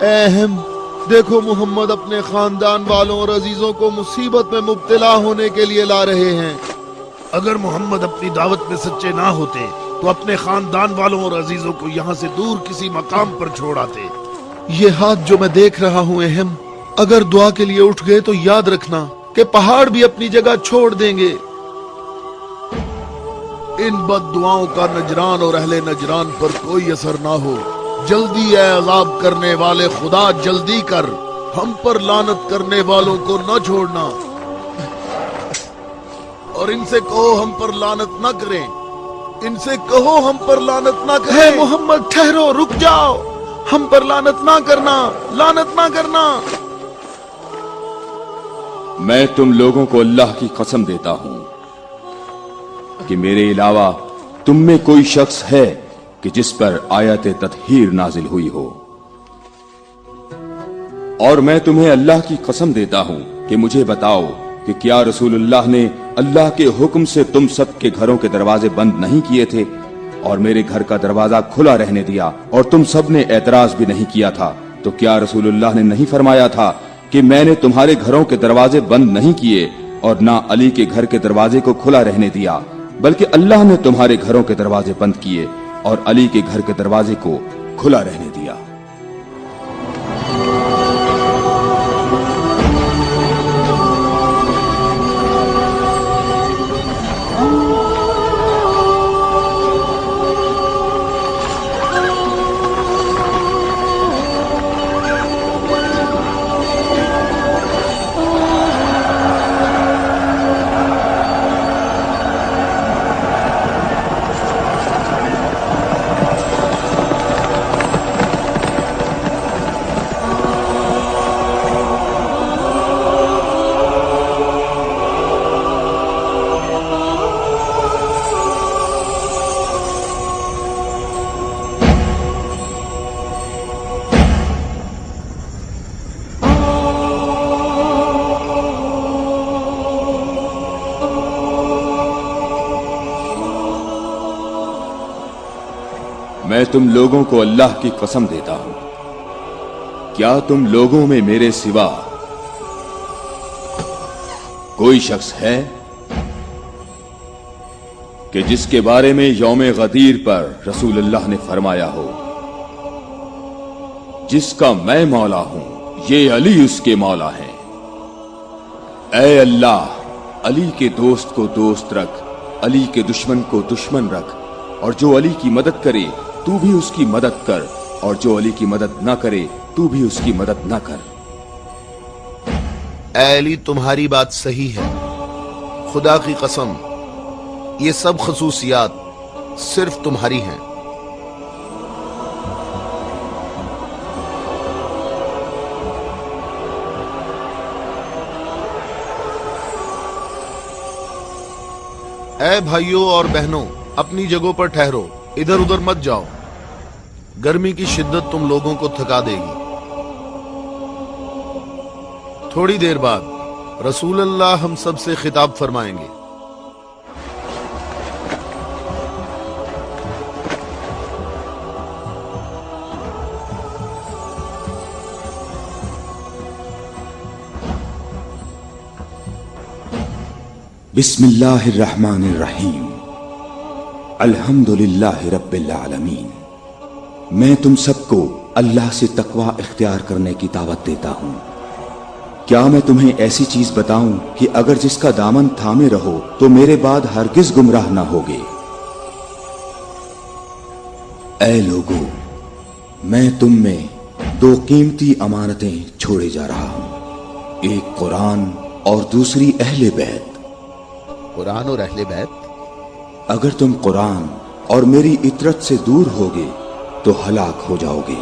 अहम, देखो मोहम्मद अपने खानदान वालों और अजीजों को मुसीबत में मुब्तला होने के लिए ला रहे हैं। अगर मोहम्मद अपनी दावत में सच्चे ना होते तो अपने खानदान वालों और अजीजों को यहाँ से दूर किसी मकाम पर छोड़ आते। ये हाथ जो मैं देख रहा हूँ अहम, अगर दुआ के लिए उठ गए तो याद रखना कि पहाड़ भी अपनी जगह छोड़ देंगे। इन बद दुआओं का नजरान और अहले नजरान पर कोई असर ना हो। जल्दी है अज़ाब करने वाले खुदा, जल्दी कर, हम पर लानत करने वालों को न छोड़ना। और इनसे कहो हम पर लानत न करें। इनसे कहो हम पर लानत न करें। है मोहम्मद, ठहरो, रुक जाओ, हम पर लानत ना करना, लानत ना करना। मैं तुम लोगों को अल्लाह की कसम देता हूं कि मेरे अलावा तुम में कोई शख्स है कि जिस पर आयत तत्हीर नाजिल हुई हो। और मैं तुम्हें अल्लाह की कसम देता हूं कि मुझे बताओ कि क्या रसूलुल्लाह ने अल्लाह के हुक्म से तुम सब के घरों के दरवाजे बंद नहीं किए थे और मेरे घर का दरवाजा खुला रहने दिया और तुम सब ने एतराज भी नहीं किया था? तो क्या रसूलुल्लाह ने नहीं फरमाया था कि मैंने तुम्हारे घरों के दरवाजे बंद नहीं किए और ना अली के घर के दरवाजे को खुला रहने दिया, बल्कि अल्लाह ने तुम्हारे घरों के दरवाजे बंद किए और अली के घर के दरवाजे को खुला रहने दिया। मैं तुम लोगों को अल्लाह की कसम देता हूं, क्या तुम लोगों में मेरे सिवा कोई शख्स है कि जिसके बारे में यौम गदीर पर रसूलुल्लाह ने फरमाया हो, जिसका मैं मौला हूं, ये अली उसके मौला है। ऐ अल्लाह, अली के दोस्त को दोस्त रख, अली के दुश्मन को दुश्मन रख, और जो अली की मदद करे तू भी उसकी मदद कर, और जो अली की मदद ना करे तू भी उसकी मदद ना कर। ऐ अली, तुम्हारी बात सही है। खुदा की कसम, ये सब खसूसियात सिर्फ तुम्हारी हैं। اے بھائیوں اور بہنوں، اپنی جگہوں پر ٹھہرو، ادھر ادھر مت جاؤ، گرمی کی شدت تم لوگوں کو تھکا دے گی۔ تھوڑی دیر بعد رسول اللہ ہم سب سے خطاب فرمائیں گے۔ بسم اللہ الرحمن الرحیم، الحمدللہ رب العالمین۔ میں تم سب کو اللہ سے تقوی اختیار کرنے کی دعوت دیتا ہوں۔ کیا میں تمہیں ایسی چیز بتاؤں کہ اگر جس کا دامن تھامے رہو تو میرے بعد ہرگز گمراہ نہ ہوگے؟ اے لوگو، میں تم میں دو قیمتی امانتیں چھوڑے جا رہا ہوں، ایک قرآن اور دوسری اہل بیت۔ قرآن اور اہل بیت؟ اگر تم قرآن اور میری اطرت سے دور ہوگے تو ہلاک ہو جاؤ گے۔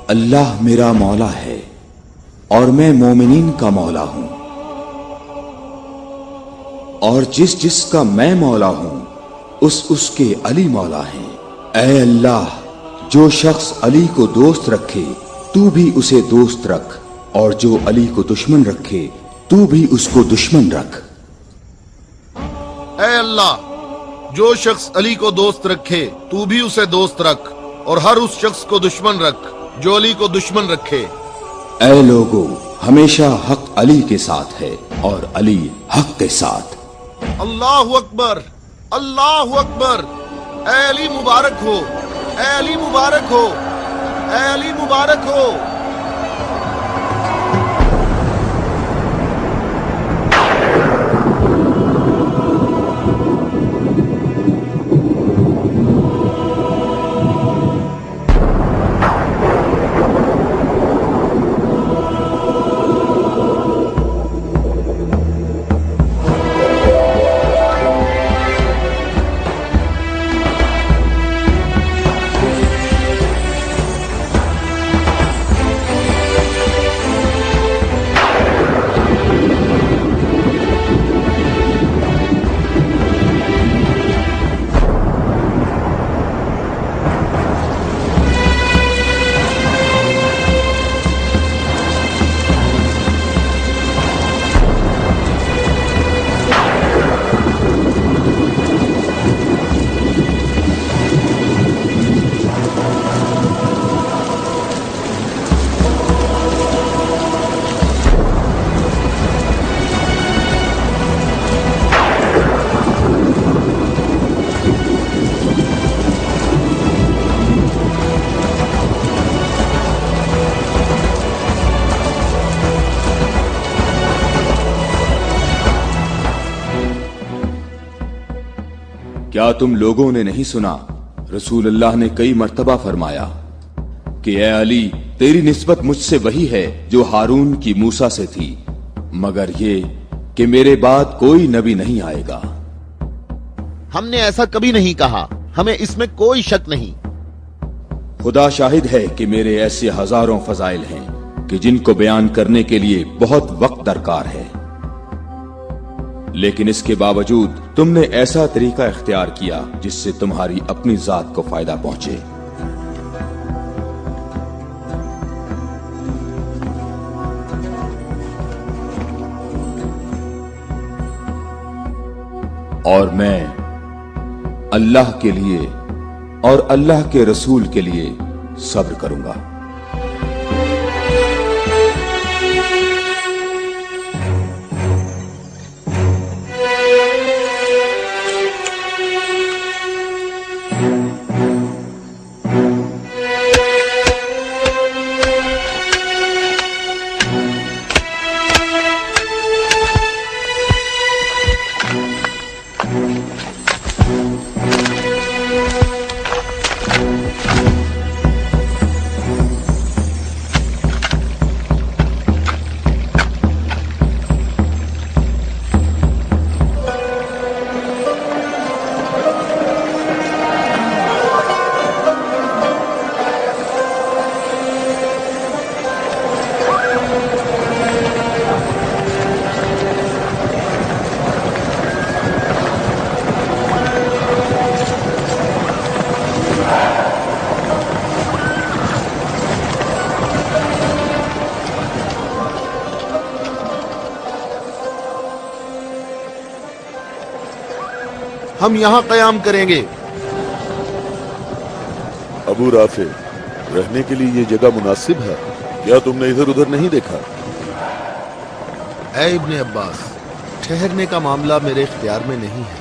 اللہ میرا مولا ہے اور میں مومنین کا مولا ہوں، اور جس کا میں مولا ہوں اس کے علی مولا ہیں۔ اے اللہ، جو شخص علی کو دوست رکھے تو بھی اسے دوست رکھ، اور جو علی کو دشمن رکھے تو بھی اس کو دشمن رکھ۔ اے اللہ، جو شخص علی کو دوست رکھے تو بھی اسے دوست رکھ، اور ہر اس شخص کو دشمن رکھ جو علی کو دشمن رکھے۔ اے لوگو، ہمیشہ حق علی کے ساتھ ہے اور علی حق کے ساتھ۔ اللہ اکبر، اللہ اکبر۔ اے علی مبارک ہو، اے علی مبارک ہو، اے علی مبارک ہو۔ کیا تم لوگوں نے نہیں سنا رسول اللہ نے کئی مرتبہ فرمایا کہ اے علی، تیری نسبت مجھ سے وہی ہے جو ہارون کی موسیٰ سے تھی، مگر یہ کہ میرے بعد کوئی نبی نہیں آئے گا۔ ہم نے ایسا کبھی نہیں کہا، ہمیں اس میں کوئی شک نہیں۔ خدا شاہد ہے کہ میرے ایسے ہزاروں فضائل ہیں کہ جن کو بیان کرنے کے لیے بہت وقت درکار ہے، لیکن اس کے باوجود تم نے ایسا طریقہ اختیار کیا جس سے تمہاری اپنی ذات کو فائدہ پہنچے۔ اور میں اللہ کے لیے اور اللہ کے رسول کے لیے صبر کروں گا۔ हम यहाँ कयाम करेंगे। अबू राफे, रहने के लिए ये जगह मुनासिब है? क्या तुमने इधर उधर नहीं देखा? ऐ इब्ने अब्बास, ठहरने का मामला मेरे इख्तियार में नहीं है।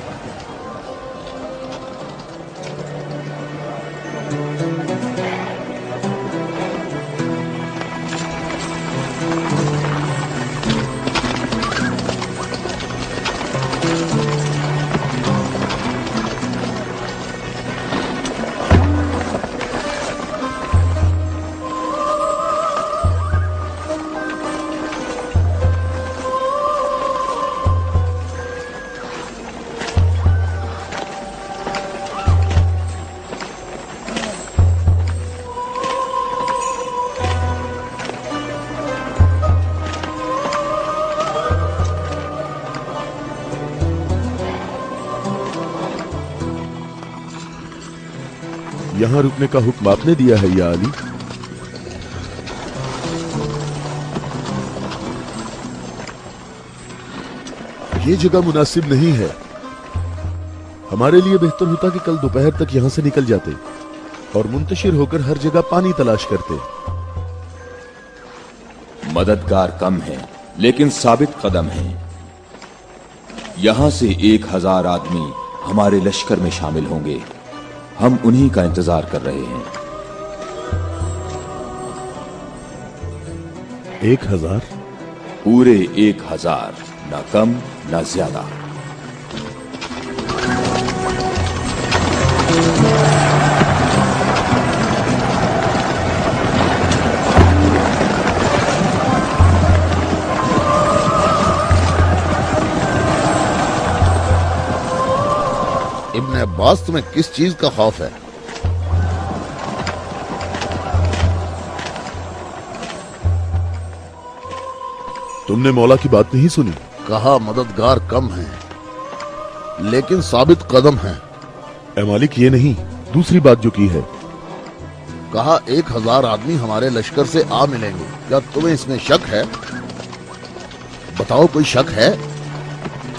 यहाँ रुकने का हुक्म आपने दिया है या अली? ये जगह मुनासिब नहीं है। हमारे लिए बेहतर होता कि कल दोपहर तक यहां से निकल जाते और मुंतशिर होकर हर जगह पानी तलाश करते। मददगार कम है लेकिन साबित कदम है। यहां से 1000 आदमी हमारे लश्कर में शामिल होंगे। हम उन्हीं का इंतजार कर रहे हैं। 1000? पूरे 1000, ना कम ना ज्यादा। इब्ने अब्बास, तुम्हें किस चीज का खौफ है? तुमने मौला की बात नहीं सुनी? कहा मददगार कम है लेकिन साबित कदम है। ए मालिक, ये नहीं, दूसरी बात जो की है। कहा 1000 आदमी हमारे लश्कर से आ मिलेंगे। क्या तुम्हें इसमें शक है? बताओ, कोई शक है?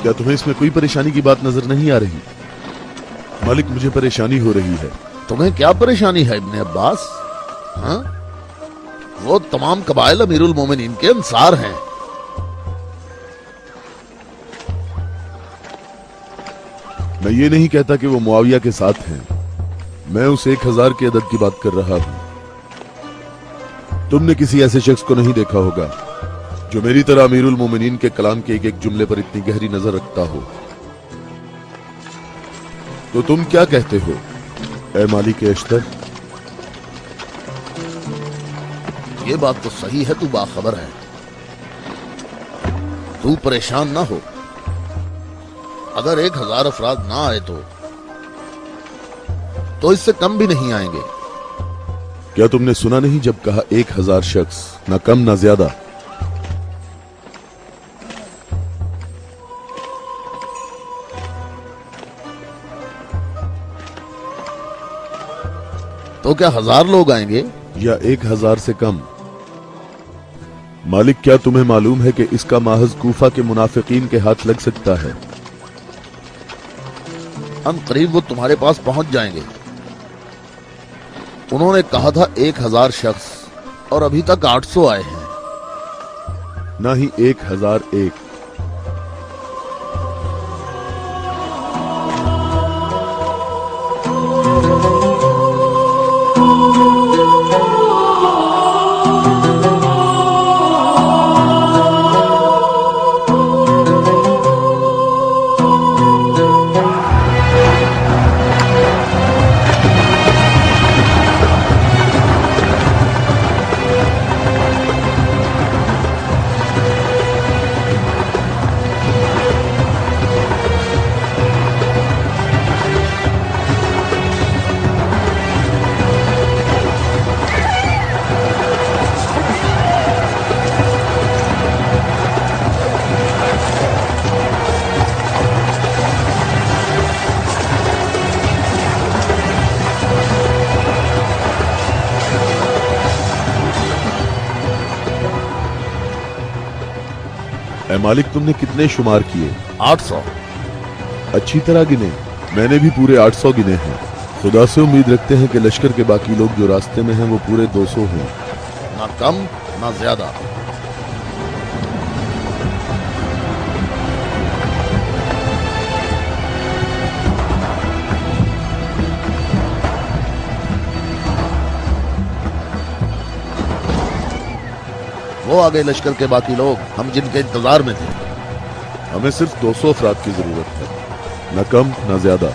क्या तुम्हें इसमें कोई परेशानी की बात नजर नहीं आ रही? मालिक, मुझे परेशानी हो रही है। तुम्हें क्या परेशानी है इब्ने अब्बास? हाँ? वो तमाम कबाइल अमीरुल मोमिनीन के अंसार हैं। मैं ये नहीं कहता कि वो मुआविया के साथ हैं। मैं उस 1000 की अदद की बात कर रहा हूं। तुमने किसी ऐसे शख्स को नहीं देखा होगा जो मेरी तरह अमीरुल मोमिनीन के कलाम के एक एक जुमले पर इतनी गहरी नजर रखता हो। तो तुम क्या कहते हो ए मालिक अश्तर? ये बात तो सही है, तू बाखबर है। तू परेशान ना हो। अगर 1000 अफराद ना आए तो इससे कम भी नहीं आएंगे। क्या तुमने सुना नहीं जब कहा 1000 शख्स, ना कम ना ज्यादा? तो क्या 1000 लोग आएंगे या 1000 से कम? मालिक, क्या तुम्हें मालूम है कि इसका माहज कूफा के मुनाफिकीन के हाथ लग सकता है? करीब वो तुम्हारे पास पहुंच जाएंगे। उन्होंने कहा था 1000 शख्स और अभी तक 800 आए हैं। ना ही 1001। ए मालिक, तुमने कितने शुमार किए? 800। अच्छी तरह गिने? میں نے بھی پورے 800 गिने हैं। खुदा से उम्मीद रखते हैं कि लश्कर के बाकी लोग जो रास्ते में हैं वो पूरे 200 हों। ना कम ना ज्यादा। वो आ गए लश्कर के बाकी लोग, हम जिनके इंतजार में थे। हमें सिर्फ 200 अफराद की जरूरत है, न कम न ज्यादा।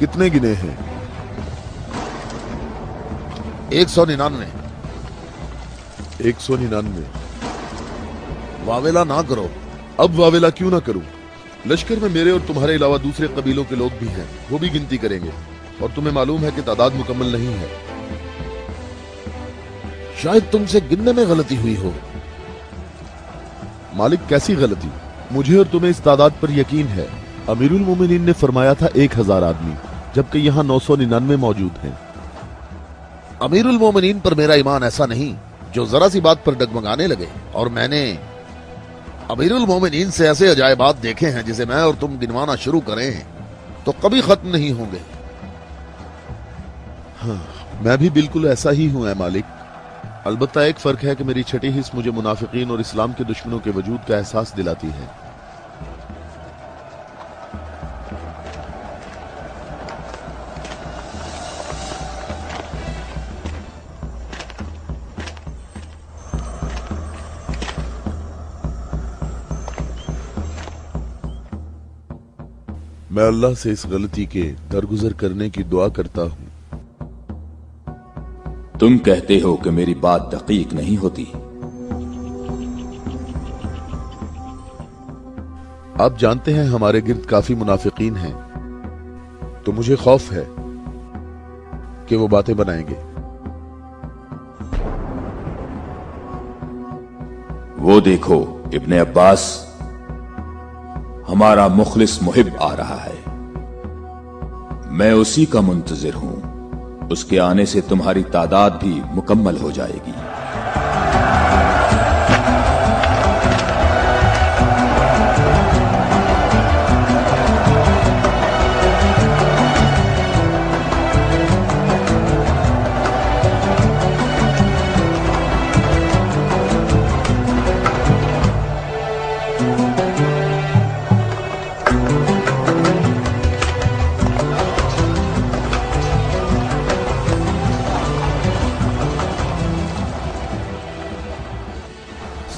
कितने गिने हैं? 199। 199। वावेला ना करो। अब वावेला क्यों ना करूं? लश्कर में मेरे और तुम्हारे अलावा दूसरे कबीलों के लोग भी हैं, वो भी गिनती करेंगे, और तुम्हें मालूम है कि तादाद मुकम्मल नहीं है। शायद तुमसे गिनने में गलती हुई हो। मालिक, कैसी गलती? मुझे और तुम्हें इस तादाद पर यकीन है। अमीरुल मोमिनीन ने फरमाया था 1000 आदमी, जबकि यहाँ 999 मौजूद हैं। अमीरुल मोमिनीन पर मेरा ईमान ऐसा नहीं जो जरा सी बात पर डगमगाने लगे, और मैंने अमीरुल मोमिनीन से ऐसे अजायबात देखे हैं जिसे मैं और तुम गिनवाना शुरू करें तो कभी खत्म नहीं होंगे। हाँ, मैं भी बिल्कुल ऐसा ही हूं, मालिक। अलबत्ता एक फर्क है कि मेरी छठी हिस्स मुझे मुनाफिकीन और इस्लाम के दुश्मनों के वजूद का एहसास दिलाती है। मैं अल्लाह से इस गलती के दरगुजर करने की दुआ करता हूं। तुम कहते हो कि मेरी बात दकीक नहीं होती। आप जानते हैं हमारे गिर्द काफी मुनाफिकीन हैं, तो मुझे खौफ है कि वो बातें बनाएंगे। वो देखो, इब्ने अब्बास, हमारा मुखलिस मुहिब आ रहा है। मैं उसी का मुंतजिर हूं। उसके आने से तुम्हारी तादाद भी मुकम्मल हो जाएगी।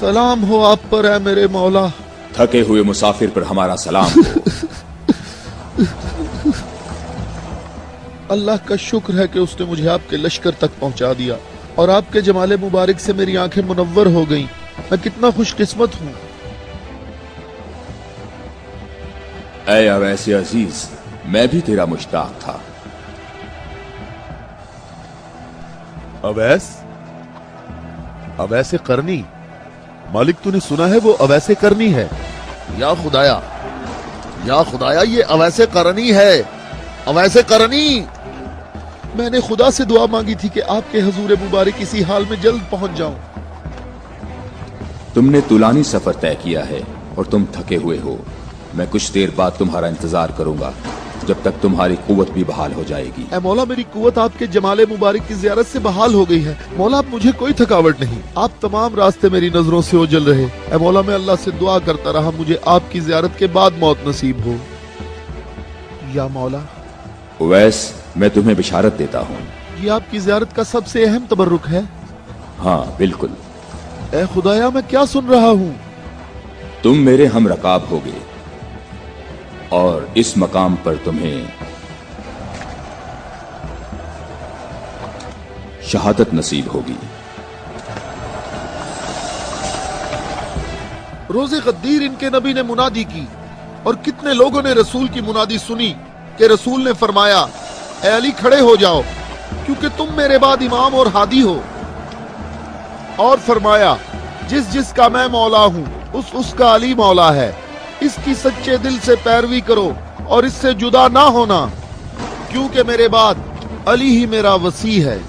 सलाम हो आप पर है मेरे मौला। थके हुए मुसाफिर पर हमारा सलाम हो। अल्लाह का शुक्र है कि उसने मुझे आपके लश्कर तक पहुंचा दिया और आपके जमाले मुबारक से मेरी आंखें मुनव्वर हो गईं। मैं कितना खुशकिस्मत हूं। ऐ अवैसे अजीज, मैं भी तेरा मुश्ताक था। अवैस? अवैसे करनी? मालिक, तूने सुना है वो अवैसे करनी है? या खुदाया, ये अवैसे करनी है। अवैसे करनी। मैंने खुदा से दुआ मांगी थी कि आपके हजूर मुबारक इसी हाल में जल्द पहुंच जाऊं। तुमने तुलानी सफर तय किया है और तुम थके हुए हो। मैं कुछ देर बाद तुम्हारा इंतजार करूंगा जब तक तुम्हारी कुव्वत भी बहाल हो जाएगी। ए मौला, मेरी कुव्वत आपके जमाले मुबारक की जियारत से बहाल हो गई है। मौला, अब मुझे कोई थकावट नहीं। आप तमाम रास्ते मेरी नजरों से ओझल रहे। ए मौला, मैं अल्लाह से दुआ करता रहा मुझे आपकी जियारत के बाद मौत नसीब हो। या मौला, उवैस, मैं तुम्हें बिशारत देता हूँ। ये आपकी जियारत का सबसे अहम तबर्रुक है। हाँ बिल्कुल। ए खुदाया, मैं क्या सुन रहा हूँ? तुम मेरे हम रकाब होगे और इस मकाम पर तुम्हें शहादत नसीब होगी। रोजे गद्दीर इनके नबी ने मुनादी की और कितने लोगों ने रसूल की मुनादी सुनी कि रसूल ने फरमाया, ए अली खड़े हो जाओ क्योंकि तुम मेरे बाद इमाम और हादी हो। और फरमाया, जिसका मैं मौला हूँ उसका अली मौला है। इसकी सच्चे दिल से पैरवी करो और इससे जुदा ना होना, क्योंकि मेरे बाद अली ही मेरा वसी है।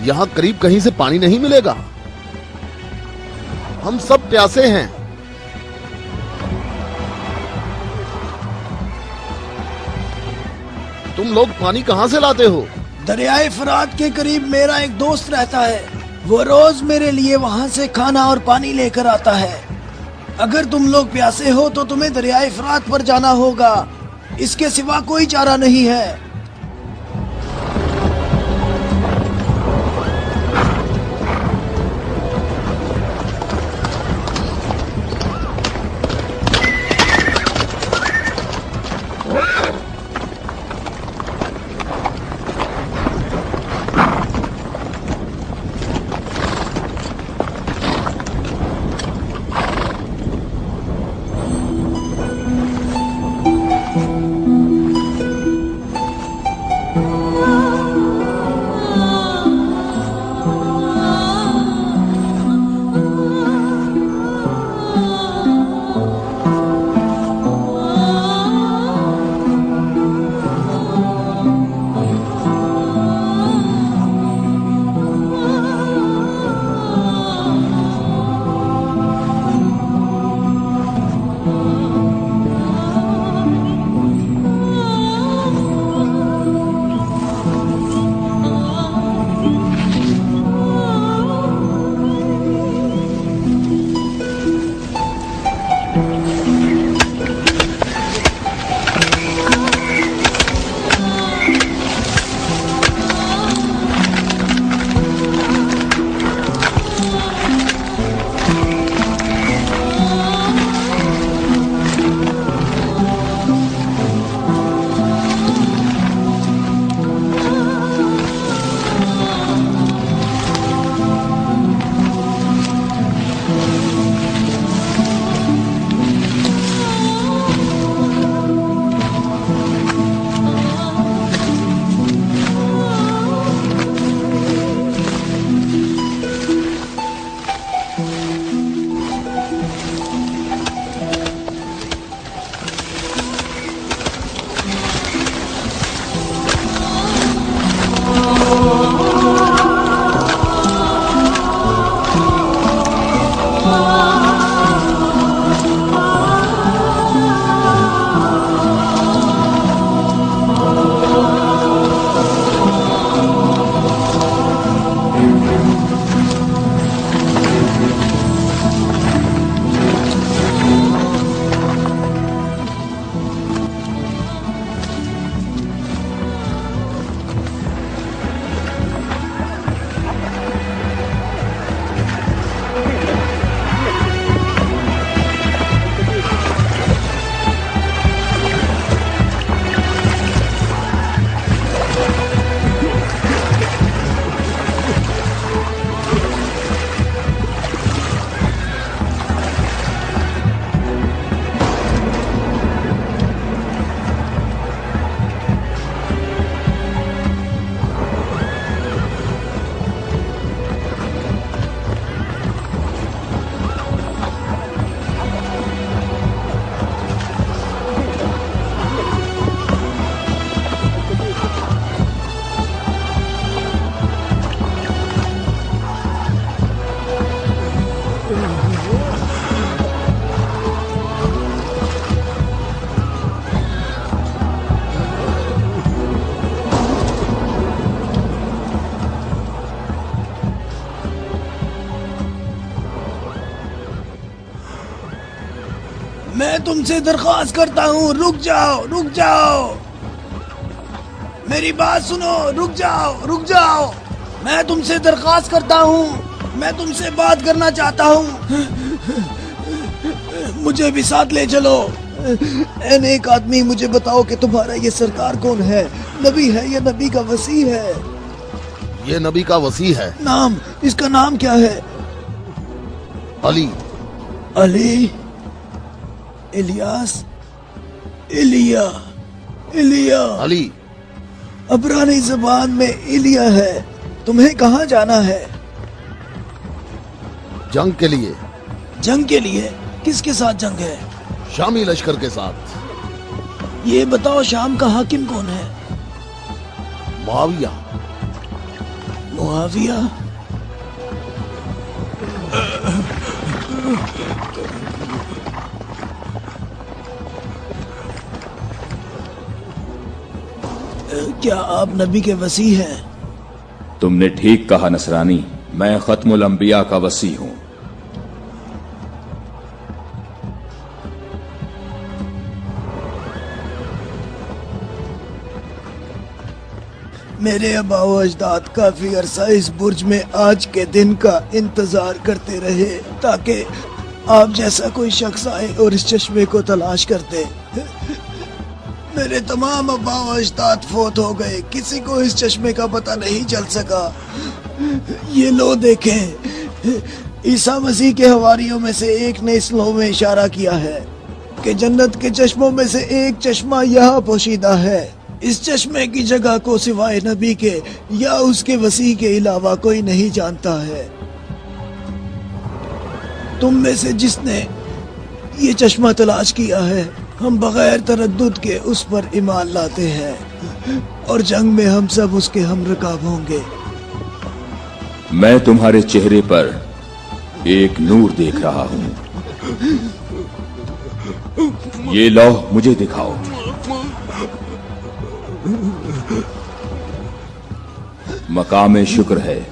यहाँ करीब कहीं से पानी नहीं मिलेगा। हम सब प्यासे हैं। तुम लोग पानी कहाँ से लाते हो? दरियाए फरात के करीब मेरा एक दोस्त रहता है। वो रोज मेरे लिए वहाँ से खाना और पानी लेकर आता है। अगर तुम लोग प्यासे हो तो तुम्हें दरियाए फरात पर जाना होगा। इसके सिवा कोई चारा नहीं है। تم سے درخواست کرتا ہوں رک جاؤ میری بات سنو، رک جاؤ میں تم سے درخواست کرتا ہوں، میں تم سے بات کرنا چاہتا ہوں، مجھے بھی ساتھ لے چلو۔ اے نیک آدمی مجھے بتاؤ کہ تمہارا یہ سرکار کون ہے؟ نبی ہے یا نبی کا وصی ہے؟ یہ نبی کا وصی ہے۔ نام، اس کا نام کیا ہے؟ علی۔ علی، الیاس، ایلیا، علی۔ عبرانی زبان میں ایلیا ہے۔ تمہیں کہاں جانا ہے؟ جنگ کے لیے۔ جنگ کے لیے؟ کس کے ساتھ جنگ ہے؟ شامی لشکر کے ساتھ۔ یہ بتاؤ شام کا حاکم کون ہے؟ معاویہ۔ معاویہ؟ کیا آپ نبی کے وصی ہیں؟ تم نے ٹھیک کہا نصرانی، میں ختم الانبیاء کا وصی ہوں۔ میرے آبا و اجداد کافی عرصہ اس برج میں آج کے دن کا انتظار کرتے رہے تاکہ آپ جیسا کوئی شخص آئے اور اس چشمے کو تلاش کر دے۔ میرے تمام آبا و اجداد فوت ہو گئے، کسی کو اس چشمے کا پتہ نہیں چل سکا۔ یہ لو دیکھیں، عیسیٰ مسیح کے حواریوں میں سے ایک نے اس لو میں اشارہ کیا ہے کہ جنت کے چشموں میں سے ایک چشمہ یہاں پوشیدہ ہے۔ اس چشمے کی جگہ کو سوائے نبی کے یا اس کے وصی کے علاوہ کوئی نہیں جانتا ہے۔ تم میں سے جس نے یہ چشمہ تلاش کیا ہے، ہم بغیر تردد کے اس پر ایمان لاتے ہیں اور جنگ میں ہم سب اس کے ہم رکاب ہوں گے۔ میں تمہارے چہرے پر ایک نور دیکھ رہا ہوں، یہ لوح مجھے دکھاؤ۔ مقام شکر ہے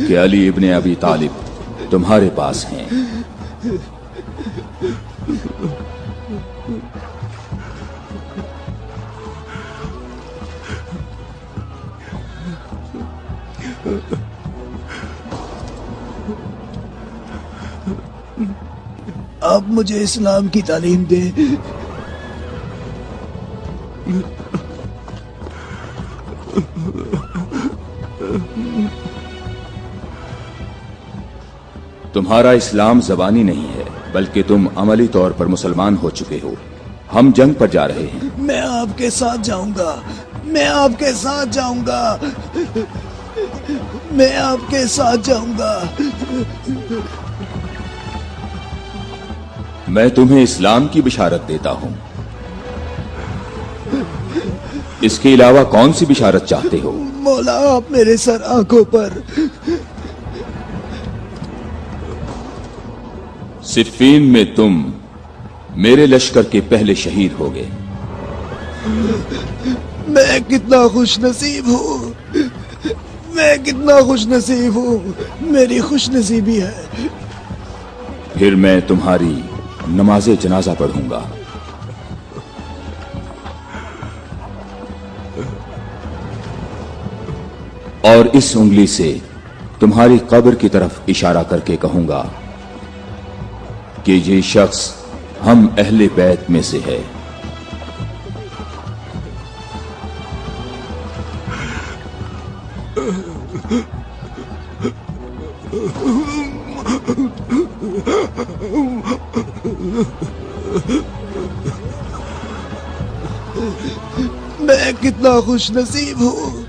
کہ علی ابن ابی طالب تمہارے پاس ہیں۔ آپ مجھے اسلام کی تعلیم دیں۔ تمہارا اسلام زبانی نہیں ہے بلکہ تم عملی طور پر مسلمان ہو چکے ہو۔ ہم جنگ پر جا رہے ہیں۔ میں آپ کے ساتھ جاؤں گا، میں آپ کے ساتھ جاؤں گا، میں آپ کے ساتھ جاؤں گا۔ میں تمہیں اسلام کی بشارت دیتا ہوں، اس کے علاوہ کون سی بشارت چاہتے ہو؟ مولا آپ میرے سر آنکھوں پر۔ صفین میں تم میرے لشکر کے پہلے شہید ہو گئے۔ میں کتنا خوش نصیب ہوں، میں کتنا خوش نصیب ہوں، میری خوش نصیبی ہے۔ پھر میں تمہاری نماز جنازہ پڑھوں گا۔ اور اس انگلی سے تمہاری قبر کی طرف اشارہ کر کے کہوں گا کہ یہ شخص ہم اہل بیت میں سے ہے۔ میں کتنا خوش نصیب ہوں،